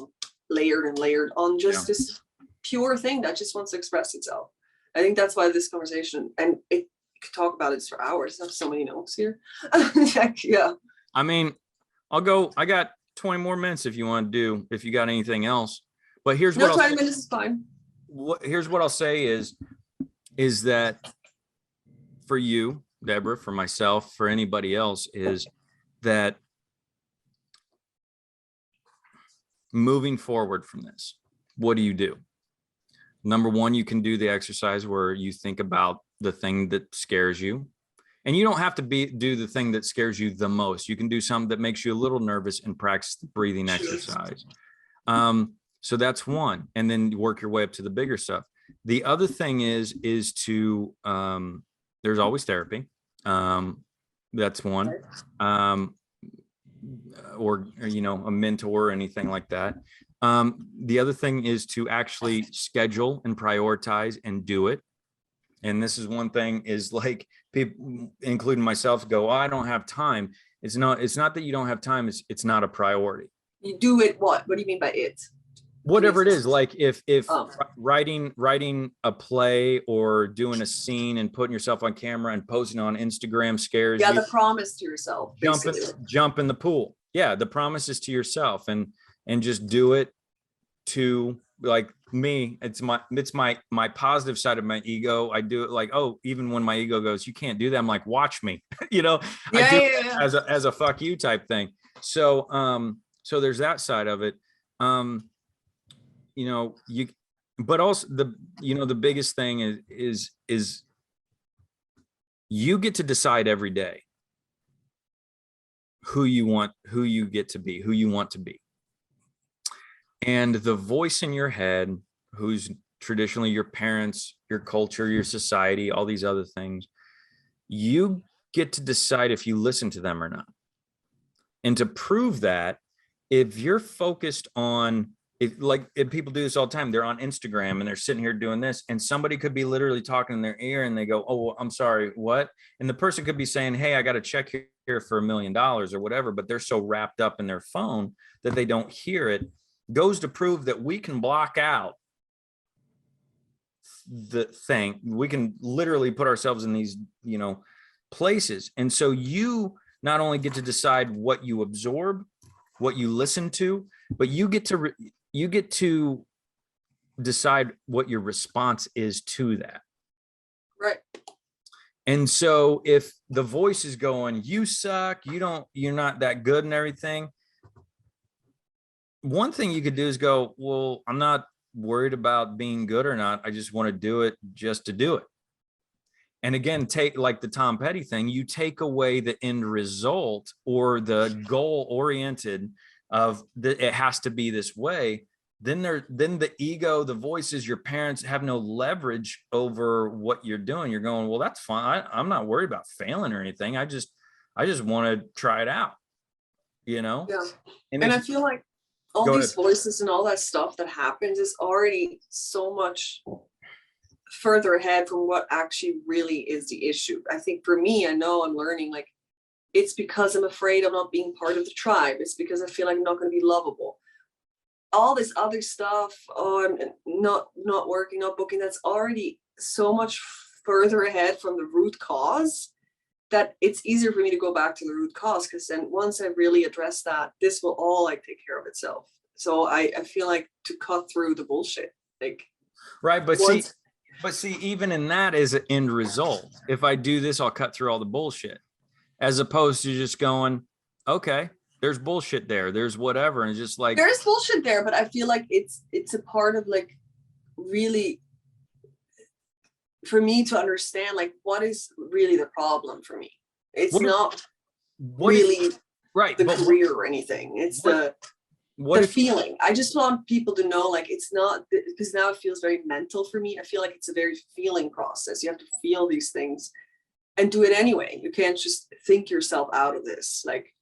layered and layered on just this pure thing that just wants to express itself. I think that's why this conversation, and it could talk about it for hours. I have so many notes here. Yeah. I mean, I got 20 more minutes if you want to do, if you got anything else. But here's what 20 minutes is fine. Here's what I'll say is that for you, Deborah, for myself, for anybody else, is that moving forward from this, what do you do? Number one, you can do the exercise where you think about the thing that scares you. And you don't have to do the thing that scares you the most. You can do something that makes you a little nervous and practice the breathing exercise. So that's one. And then work your way up to the bigger stuff. The other thing is to, there's always therapy. That's one. Or, you know, a mentor or anything like that. The other thing is to actually schedule and prioritize and do it. And this is one thing, is like people, including myself, go, oh, I don't have time. It's not that you don't have time. It's not a priority. You do it. What do you mean by it? Whatever it is, like if writing a play or doing a scene and putting yourself on camera and posting on Instagram scares you. The promise to yourself. Jump in the pool. Yeah, the promise is to yourself, and just do it. To, like, me, it's my positive side of my ego. I do it like, oh, even when my ego goes, you can't do that, I'm like, watch me. You know, I do it as a fuck you type thing. So so there's that side of it. You know, but also the biggest thing is you get to decide every day who you get to be, who you want to be. And the voice in your head, who's traditionally your parents, your culture, your society, all these other things, you get to decide if you listen to them or not. And to prove that, if you're focused on, if people do this all the time, they're on Instagram and they're sitting here doing this, and somebody could be literally talking in their ear and they go, oh, I'm sorry, what? And the person could be saying, hey, I got a check here for $1 million or whatever, but they're so wrapped up in their phone that they don't hear it. Goes to prove that we can block out the thing. We can literally put ourselves in these, places. And so you not only get to decide what you absorb, what you listen to, but you get to decide what your response is to that. Right. And so if the voice is going, you suck, you're not that good and everything, one thing you could do is go, well, I'm not worried about being good or not. I just want to do it just to do it. And again, take like the Tom Petty thing, you take away the end result or the goal oriented of it has to be this way. Then the ego, the voices, your parents have no leverage over what you're doing. You're going, well, that's fine. I'm not worried about failing or anything. I just want to try it out, Yeah. And I feel like all these voices and all that stuff that happens is already so much further ahead from what actually really is the issue. I think for me, I know I'm learning, like, it's because I'm afraid of not being part of the tribe. It's because I feel like I'm not going to be lovable. All this other stuff, I'm not working, not booking, that's already so much further ahead from the root cause that it's easier for me to go back to the root cause, because then once I really address that, this will all like take care of itself. So I feel like to cut through the bullshit, like, right. But see, even in that is an end result. If I do this, I'll cut through all the bullshit, as opposed to just going, okay, there's bullshit there, there's whatever. And just like, there's bullshit there, but I feel like it's a part of, like, really for me to understand, like, what is really the problem for me. It's not really the career or anything. It's the feeling. I just want people to know, like, it's not, because now it feels very mental for me. I feel like it's a very feeling process. You have to feel these things and do it anyway. You can't just think yourself out of this, like,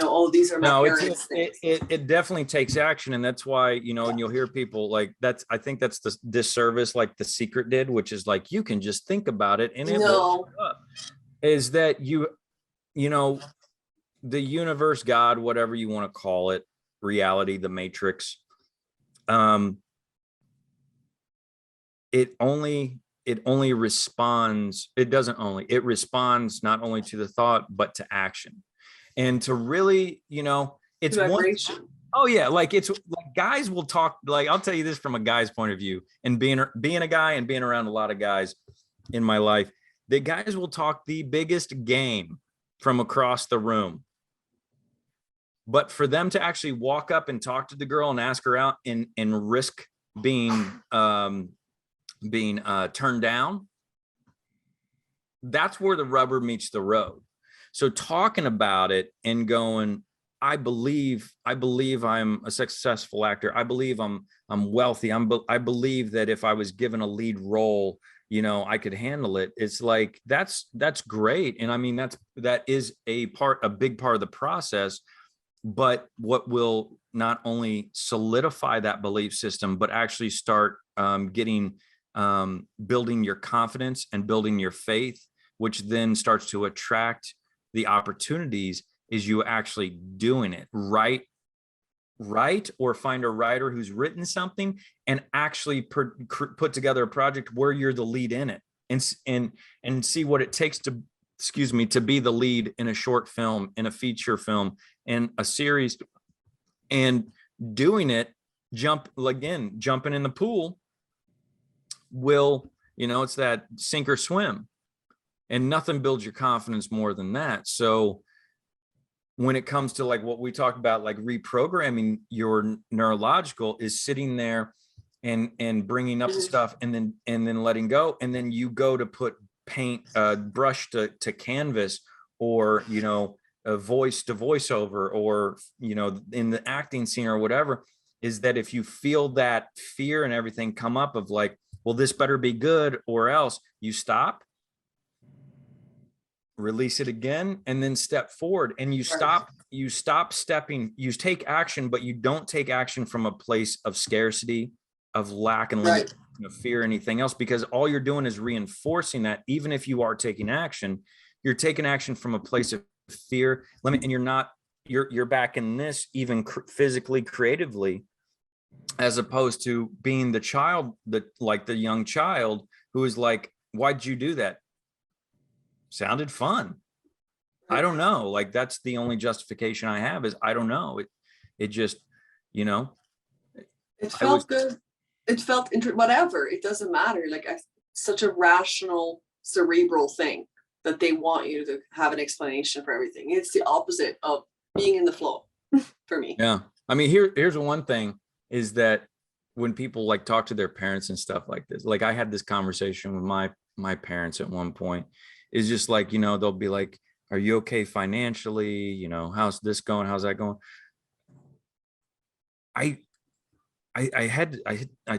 oh, these are my parents. It definitely takes action. And that's why, and you'll hear people like I think that's the disservice like The Secret did, which is like, you can just think about it and it will show up. Is that the universe, God, whatever you want to call it, reality, the matrix, it responds not only to the thought but to action. And to really, it's vibration. Oh yeah, like, it's like guys will talk, like, I'll tell you this from a guy's point of view, and being a guy and being around a lot of guys in my life, the guys will talk the biggest game from across the room. But for them to actually walk up and talk to the girl and ask her out and risk being turned down, that's where the rubber meets the road. So talking about it and going, I believe I'm a successful actor. I believe I'm wealthy. I believe that if I was given a lead role, I could handle it. It's like, that's great. And I mean, that is a big part of the process. But what will not only solidify that belief system, but actually start building your confidence and building your faith, which then starts to attract the opportunities, is you actually doing it right, or find a writer who's written something and actually put together a project where you're the lead in it, and see what it takes to be the lead in a short film, in a feature film, in a series, and doing it, jumping in the pool will, it's that sink or swim. And nothing builds your confidence more than that. So when it comes to like what we talked about, like reprogramming your neurological, is sitting there and bringing up the stuff and then letting go, and then you go to put paint brush to canvas, or a voice to voiceover, or in the acting scene or whatever, is that if you feel that fear and everything come up of like, well, this better be good or else, you stop, release it again, and then step forward, and you stop stepping, you take action, but you don't take action from a place of scarcity, of lack and limitation, of fear, anything else, because all you're doing is reinforcing that. Even if you are taking action, you're taking action from a place of fear, limit, and you're back in this, even physically, creatively, as opposed to being the child, like the young child who is like, why'd you do that? Sounded fun. I don't know. Like, that's the only justification I have, is I don't know. It just, it felt good. It felt whatever. It doesn't matter. Like, such a rational, cerebral thing that they want you to have an explanation for everything. It's the opposite of being in the flow for me. Yeah. I mean, here's one thing, is that when people like talk to their parents and stuff like this, like I had this conversation with my parents at one point, is just like, they'll be like, are you okay financially? How's this going? How's that going? I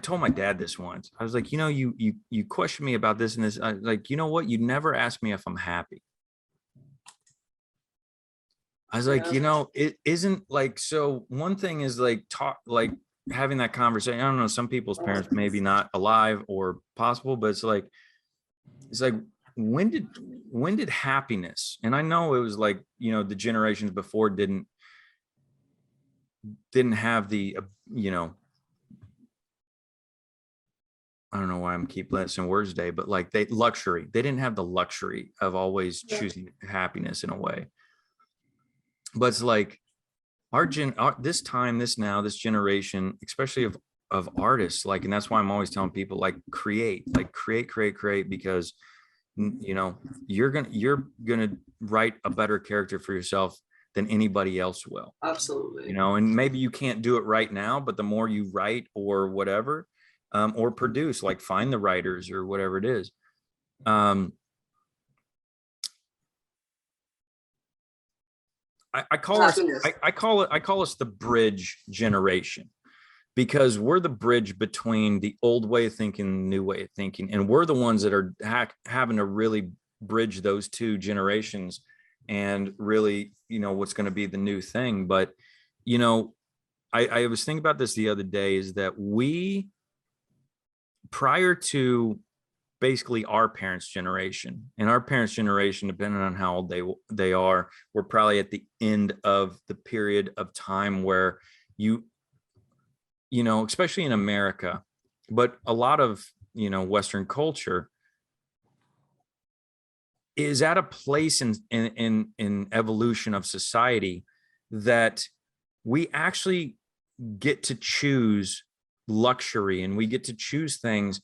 told my dad this once. I was like, you question me about this and this. I like, you know what? You never asked me if I'm happy. I was like, it isn't like, so one thing is like like having that conversation. I don't know, some people's parents maybe not alive or possible, but it's like, when did happiness, and I know it was like, the generations before didn't have the, I don't know why I'm keep letting some words today, but like they didn't have the luxury of always choosing happiness in a way. But it's like this generation, especially of artists, like, and that's why I'm always telling people, like, create, because you're gonna write a better character for yourself than anybody else will. Absolutely. And maybe you can't do it right now, but the more you write or whatever, or produce, like find the writers or whatever it is. I call us the bridge generation, because we're the bridge between the old way of thinking and the new way of thinking. And we're the ones that are having to really bridge those two generations and really, what's going to be the new thing. But, I was thinking about this the other day, is that prior to basically our parents' generation, and our parents' generation, depending on how old they are, we're probably at the end of the period of time where especially in America, but a lot of, Western culture is at a place in evolution of society that we actually get to choose luxury, and we get to choose things.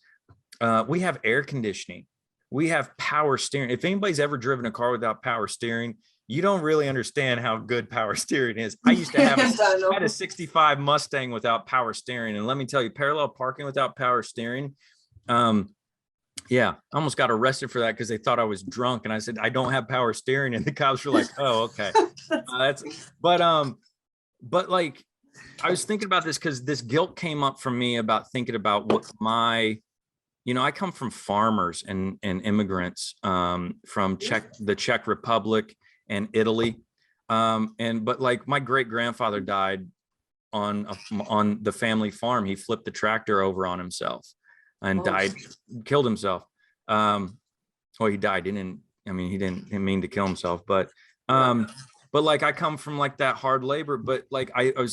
We have air conditioning, we have power steering. If anybody's ever driven a car without power steering, you don't really understand how good power steering is. I used to have I had a 65 Mustang without power steering. And let me tell you, parallel parking without power steering. Yeah, I almost got arrested for that because they thought I was drunk. And I said, I don't have power steering. And the cops were like, oh, okay. But like, I was thinking about this because this guilt came up for me about thinking about what I come from farmers and immigrants from the Czech Republic and Italy. But like my great grandfather died on the family farm. He flipped the tractor over on himself and killed himself. He died. He didn't mean to kill himself, but like I come from like that hard labor, but like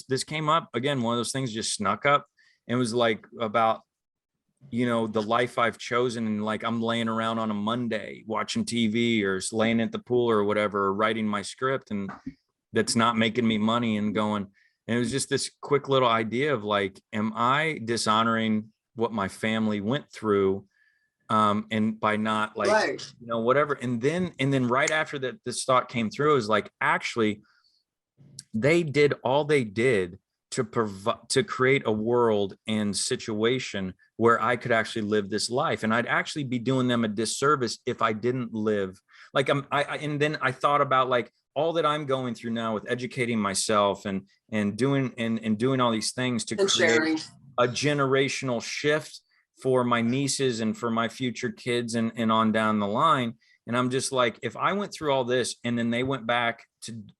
this came up again, one of those things just snuck up, and it was like about, the life I've chosen. And like, I'm laying around on a Monday watching TV or laying at the pool or whatever, or writing my script, and that's not making me money, and going, and it was just this quick little idea of like, am I dishonoring what my family went through? And by not like, whatever. And then right after that, this thought came through, is like, actually, they did all they did to provide, to create a world and situation where I could actually live this life. And I'd actually be doing them a disservice if I didn't live like and then I thought about like all that I'm going through now with educating myself and doing and doing all these things to And create sharing. a generational shift for my nieces and for my future kids and on down the line. And I'm just like, if I went through all this and then they went back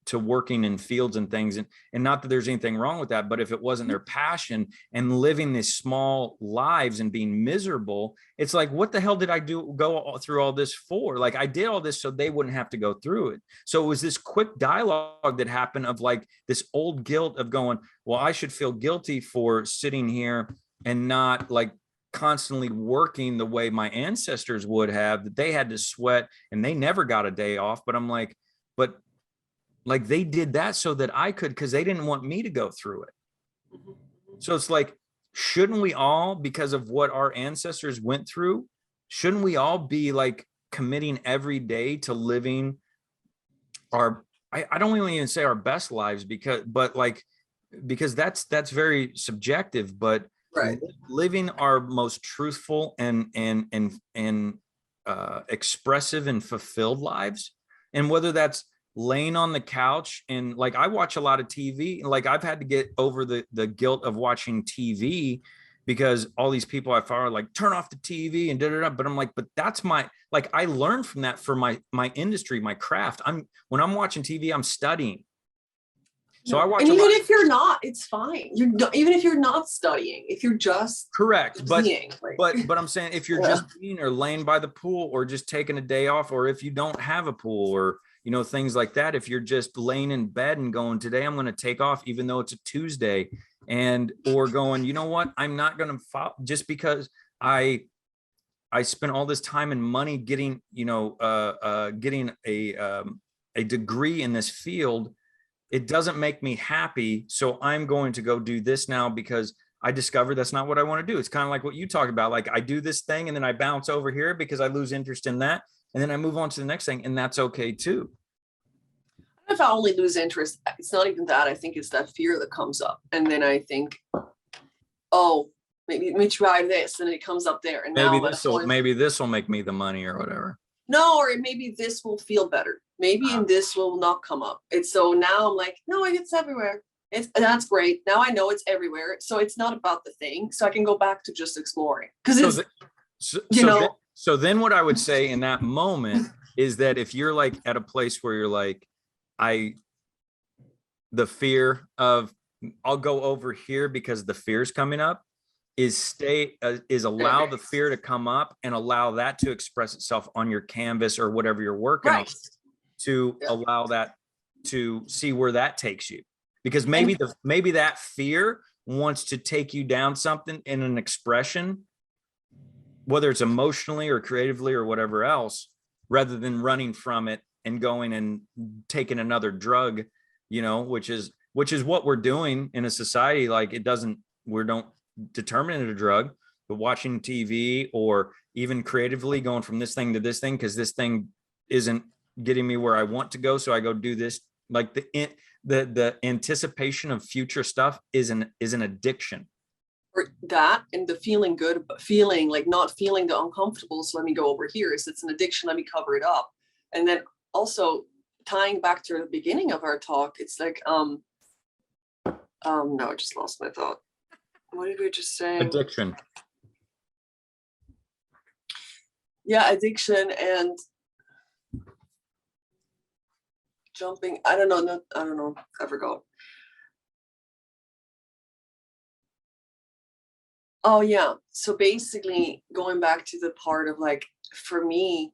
to working in fields and things, and not that there's anything wrong with that, but if it wasn't their passion and living these small lives and being miserable, it's like, what the hell did I go through all this for? Like I did all this so they wouldn't have to go through it. So it was this quick dialogue that happened of like this old guilt of going, well, I should feel guilty for sitting here and not like constantly working the way my ancestors would have, that they had to sweat and they never got a day off. But I'm like, but like they did that so that I could, because they didn't want me to go through it. So it's like, shouldn't we all, because of what our ancestors went through, shouldn't we all be like committing every day to living our, I don't even say our best lives because that's very subjective, but Right. living our most truthful and expressive and fulfilled lives. And whether that's laying on the couch, and like I watch a lot of TV, and like I've had to get over the guilt of watching TV because all these people I follow are like, turn off the TV and da. But I'm like, but that's my, like, I learned from that for my industry, my craft. When I'm watching TV, I'm studying. So I watch and a even lot. if you're not, it's fine. Even if you're not studying, if you're just correct, being, but I'm saying if you're just being or laying by the pool or just taking a day off, or if you don't have a pool or things like that, if you're just laying in bed and going, today I'm going to take off even though it's a Tuesday, and or going, you know what, I'm not going to follow just because I spent all this time and money getting getting a degree in this field. It doesn't make me happy. So I'm going to go do this now because I discovered that's not what I want to do. It's kind of like what you talk about. Like I do this thing and then I bounce over here because I lose interest in that. And then I move on to the next thing. And that's okay too. If I only lose interest, it's not even that. I think it's that fear that comes up. And then I think, oh, maybe let me try this. And it comes up there. And maybe this will make me the money or whatever. No, or maybe this will feel better. Maybe and this will not come up. It's so now I'm like, no, it's everywhere. That's great. Now I know it's everywhere. So it's not about the thing. So I can go back to just exploring. Because so then what I would say in that moment is that if you're like at a place where you're like, the fear of I'll go over here because the fear's coming up, is allow the fear to come up and allow that to express itself on your canvas or whatever you're working on, to allow that to see where that takes you. Because maybe that fear wants to take you down something in an expression, whether it's emotionally or creatively or whatever else, rather than running from it and going and taking another drug, which is what we're doing in a society. Like we don't determine it a drug, but watching TV or even creatively going from this thing to this thing, because this thing isn't getting me where I want to go. So I go do this. Like the anticipation of future stuff is an addiction. Or that, and the feeling good, but feeling like not feeling the uncomfortable. So let me go over here. So it's an addiction. Let me cover it up. And then also tying back to the beginning of our talk, it's like, no, I just lost my thought. What did we just say? Addiction. Yeah, addiction and jumping. I don't know. I forgot. Oh yeah. So basically going back to the part of like, for me,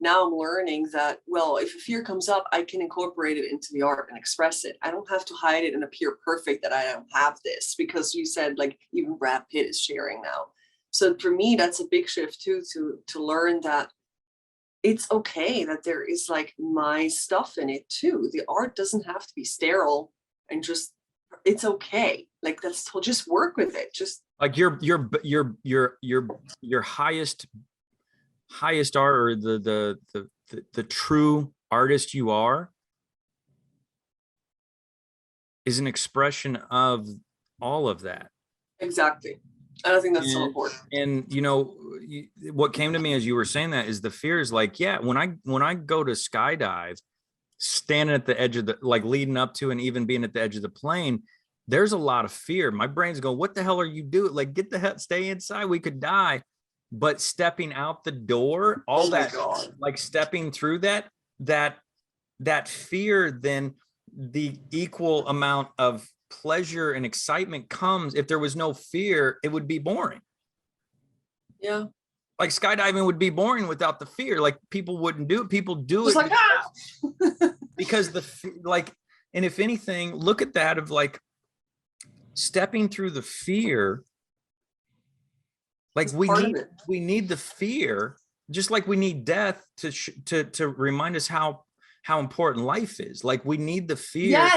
now I'm learning that, well, if a fear comes up, I can incorporate it into the art and express it. I don't have to hide it and appear perfect that I don't have this, because you said like even Brad Pitt is sharing now. So for me, that's a big shift too, to learn that it's okay that there is like my stuff in it too. The art doesn't have to be sterile and just, it's okay. Like that's, just work with it. Just like your highest art, or the true artist you are, is an expression of all of that. Exactly. And I think that's so important. And you know, what came to me as you were saying that is the fear is like, yeah, when I go to skydive, standing at the edge of the, like leading up to and even being at the edge of the plane, there's a lot of fear. My brain's going, what the hell are you doing? Like, get the hell, stay inside. We could die. But stepping out the door, all that, like stepping through that fear, then the equal amount of pleasure and excitement comes. If there was no fear, it would be boring. Yeah. Like skydiving would be boring without the fear. Like people wouldn't do it. People do it like, because like, and if anything, look at that of like stepping through the fear. Like we need the fear, just like we need death to remind us how important life is. Like we need the fear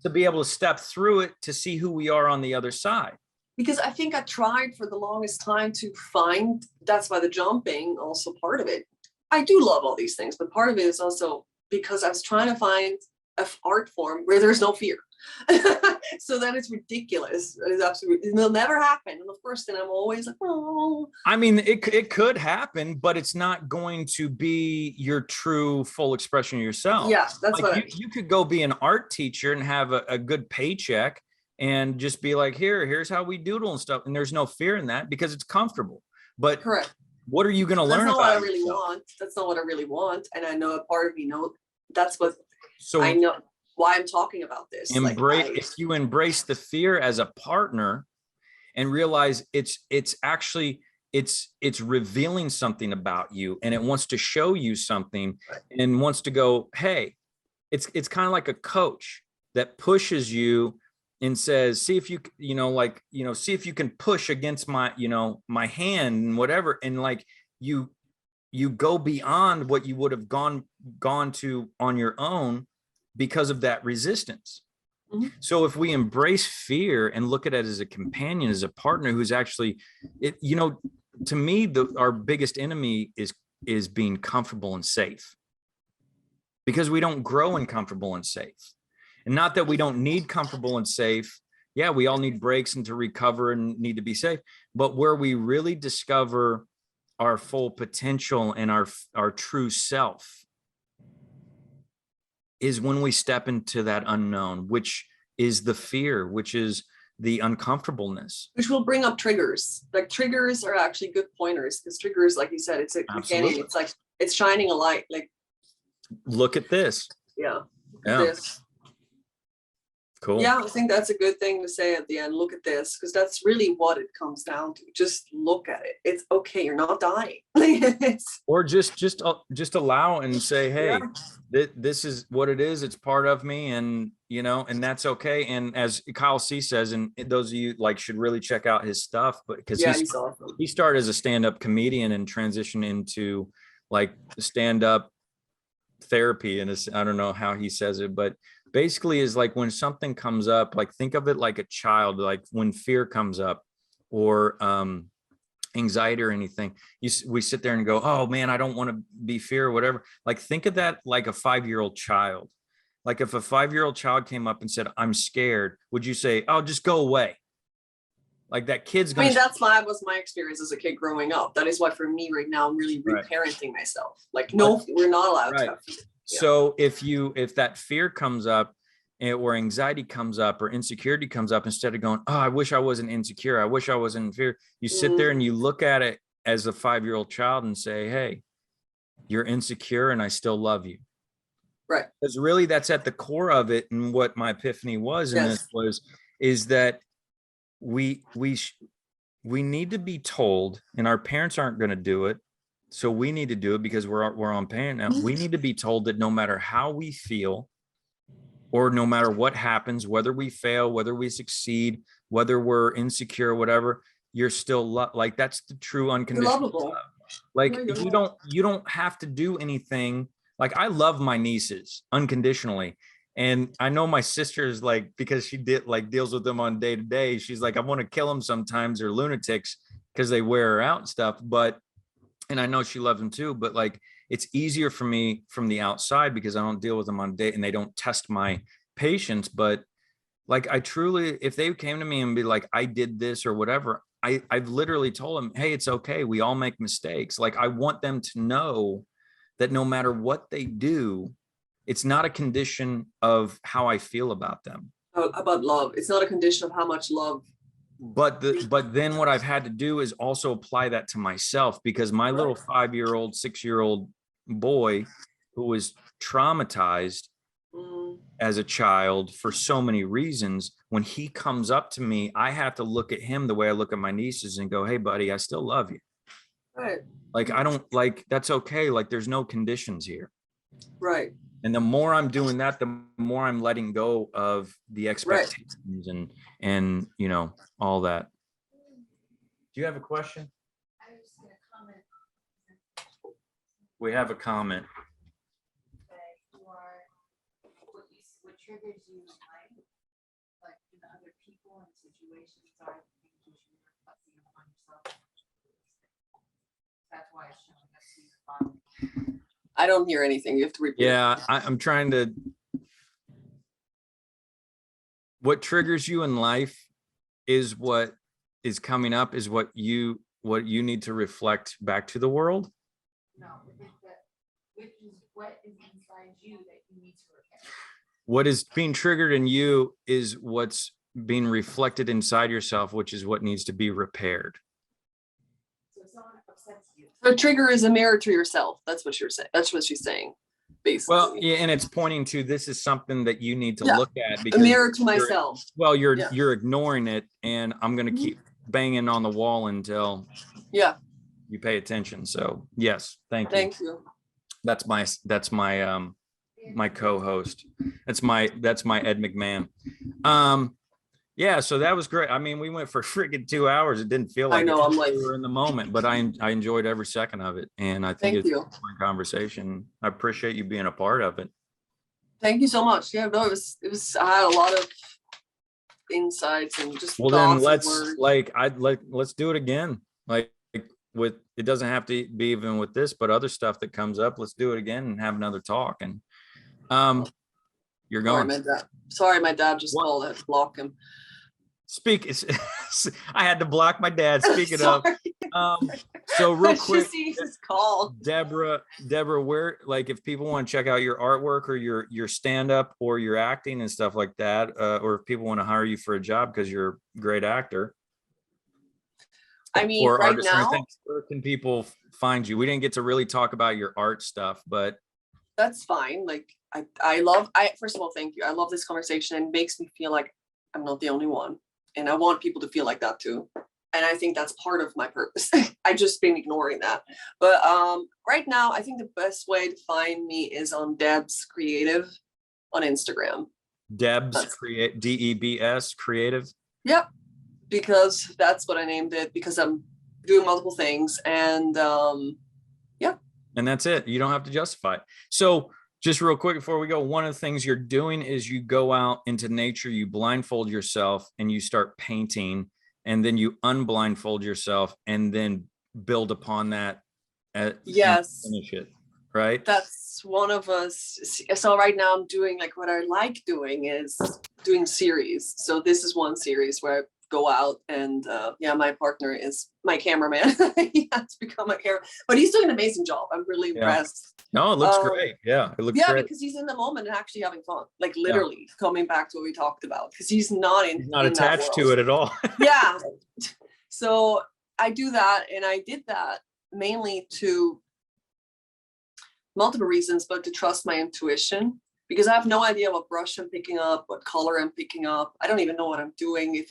to be able to step through it, to see who we are on the other side. Because I think I tried for the longest time to find, that's why the jumping also part of it. I do love all these things, but part of it is also because I was trying to find an art form where there's no fear. So that is ridiculous. It is absolutely, it'll never happen. And of course, then I'm always like, oh. I mean, it could happen, but it's not going to be your true full expression of yourself. Yeah, that's like what you could go be an art teacher and have a good paycheck and just be like, here's how we doodle and stuff. And there's no fear in that because it's comfortable. But correct. What are you going to learn about? That's not what I really want. That's not what I really want. And I know a part of me knows that's what, so I know why I'm talking about this. If you embrace the fear as a partner and realize it's actually, it's revealing something about you, and it wants to show you something, and wants to go, hey, it's kind of like a coach that pushes you and says, see if you, see if you can push against my, my hand and whatever. And like you go beyond what you would have gone to on your own because of that resistance. Mm-hmm. So if we embrace fear and look at it as a companion, as a partner who's actually, to me, our biggest enemy is being comfortable and safe, because we don't grow in comfortable and safe. And not that we don't need comfortable and safe. Yeah, we all need breaks and to recover and need to be safe. But where we really discover our full potential and our true self is when we step into that unknown, which is the fear, which is the uncomfortableness. Which will bring up triggers. Like triggers are actually good pointers, because triggers, like you said, it's a companion. It's like, it's shining a light. Like, look at this. Yeah. Look at this. Cool. Yeah, I think that's a good thing to say at the end. Look at this, because that's really what it comes down to. Just look at it. It's okay. You're not dying. Or just allow and say, hey, this is what it is. It's part of me, and and that's okay. And as Kyle C says, and those of you should really check out his stuff, but because he's awesome. He started as a stand-up comedian and transitioned into stand-up therapy, and I don't know how he says it, but basically is like when something comes up, think of it like a child, like when fear comes up or anxiety or anything, we sit there and go, oh man, I don't want to be fear or whatever. Think of that like a 5-year-old child. Like if a 5-year-old child came up and said, I'm scared, would you say, oh, just go away? Like that kid's gonna. I mean, that's why was my experience as a kid growing up. That is why for me right now, I'm really reparenting myself. No, we're not allowed to have fear. Yeah. So if that fear comes up or anxiety comes up or insecurity comes up, instead of going, oh, I wish I wasn't insecure, I wish I wasn't in fear, you sit there and you look at it as a 5-year-old child and say, hey, you're insecure and I still love you. Right. Because really that's at the core of it. And what my epiphany was in this is that we need to be told, and our parents aren't going to do it, so we need to do it because we're on parent now. We need to be told that no matter how we feel, or no matter what happens, whether we fail, whether we succeed, whether we're insecure, whatever, you're still that's the true unconditional love. You don't have to do anything. I love my nieces unconditionally. And I know my sister is because she deals with them on day to day. She's like, I want to kill them sometimes. They're lunatics because they wear her out and stuff. And I know she loves them too, but it's easier for me from the outside because I don't deal with them on day and they don't test my patience. But Like I truly, if they came to me and be like, I did this or whatever, I've literally told them, hey, it's okay. We all make mistakes. Like I want them to know that no matter what they do, it's not a condition of how I feel about them. About love. It's not a condition of how much love. But then what I've had to do is also apply that to myself, because my little 5-year-old, 6-year-old boy who was traumatized as a child for so many reasons, when he comes up to me, I have to look at him the way I look at my nieces and go, hey buddy, I still love you. Right. Like I don't, like that's okay. Like there's no conditions here. Right. And the more I'm doing that, the more I'm letting go of the expectations and you know, all that. Do you have a question? I was just gonna comment. We have a comment. That you are, what triggers you in life, like in other people and situations, are the things you should be reflecting upon yourself. That's why it's showing up to your body. I don't hear anything. You have to repeat. Yeah, I'm trying to. What triggers you in life is what is coming up, is what you need to reflect back to the world. No, which is what is inside you that you need to repair. What is being triggered in you is what's being reflected inside yourself, which is what needs to be repaired. So if someone upsets you. The trigger is a mirror to yourself. That's what you're saying. That's what she's saying, basically. Well, yeah, and it's pointing to, this is something that you need to look at, a because mirror to myself. well, you're ignoring it, and I'm going to keep banging on the wall until you pay attention. So yes, thank you. That's my my co-host. That's my Ed McMahon. Yeah, so that was great. I mean, we went for freaking 2 hours. It didn't feel like I know, it. I'm like, We were in the moment, but I enjoyed every second of it, and I think thank it's you. a fun conversation. I appreciate you being a part of it. Thank you so much. Yeah, no, it was I had a lot of insights and just Well, then thoughts let's do it again. Like with, it doesn't have to be even with this, but other stuff that comes up. Let's do it again and have another talk. And you're going. Sorry, my dad just called. I had to block him. I had to block my dad. Speaking of, so real quick, Deborah, where, like, if people want to check out your artwork or your stand-up or your acting and stuff like that, or if people want to hire you for a job because you're a great actor, I mean, or right artist, now, where can people find you? We didn't get to really talk about your art stuff, but that's fine. Like, first of all, thank you. I love this conversation, and it makes me feel like I'm not the only one. And I want people to feel like that too. And I think that's part of my purpose. I just been ignoring that. But right now, I think the best way to find me is on Debs Creative on Instagram. Debs Create, DEBS Creative. Yep, because that's what I named it, because I'm doing multiple things, and yeah. And that's it. You don't have to justify it. So just real quick before we go, one of the things you're doing is you go out into nature, you blindfold yourself, and you start painting, and then you unblindfold yourself and then build upon that. Yes. Finish it, right? That's one of us. So right now I'm doing, like, what I like doing is doing series. So this is one series where I go out and my partner is my cameraman. He has to become a camera, but he's doing an amazing job. I'm really impressed. No, it looks great. Yeah, it looks great. Because he's in the moment and actually having fun, like literally coming back to what we talked about, because he's not attached to it at all. Yeah. So I do that, and I did that mainly to multiple reasons, but to trust my intuition, because I have no idea what brush I'm picking up, what color I'm picking up. I don't even know what I'm doing.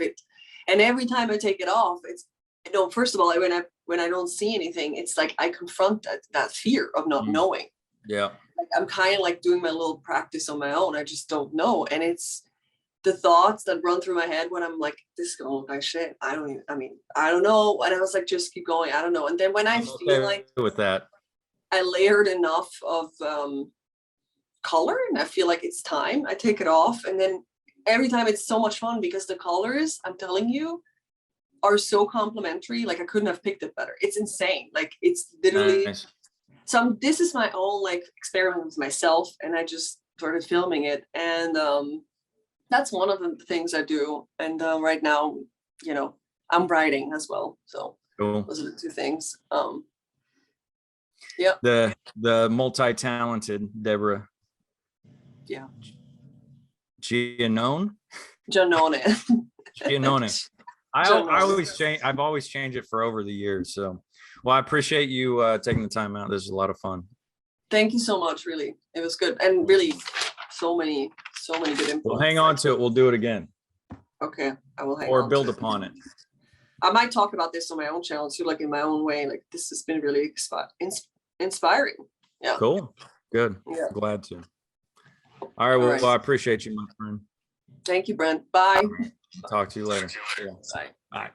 And every time I take it off, it's, first of all, when I don't see anything, it's like I confront that fear of not knowing. Yeah. Like, I'm kind of like doing my little practice on my own. I just don't know. And it's the thoughts that run through my head when I'm like, this is gonna look like shit. I don't know. And I was like, just keep going. I don't know. And then when I feel like with that, I layered enough of color and I feel like it's time, I take it off. And then every time it's so much fun, because the colors, I'm telling you, are so complementary. Like, I couldn't have picked it better. It's insane. Like, it's literally nice. So this is my own, like, experiment with myself, and I just started filming it. And that's one of the things I do. And right now, you know, I'm writing as well. So Cool. those are the two things. The multi-talented Deborah. Yeah. Giannone. Giannone. Giannone. I always change. I've always changed it for over the years. So, well, I appreciate you taking the time out. This is a lot of fun. Thank you so much. Really, it was good, and really, so many good info. We'll hang on to it. We'll do it again. Okay, I will hang or on build to it. upon it. I might talk about this on my own channel too, like in my own way. Like this has been really inspiring. Yeah. Cool. Good. Yeah. Glad to. All right. Well, I appreciate you, my friend. Thank you, Brent. Bye. Talk to you later. Yeah. Bye. Bye.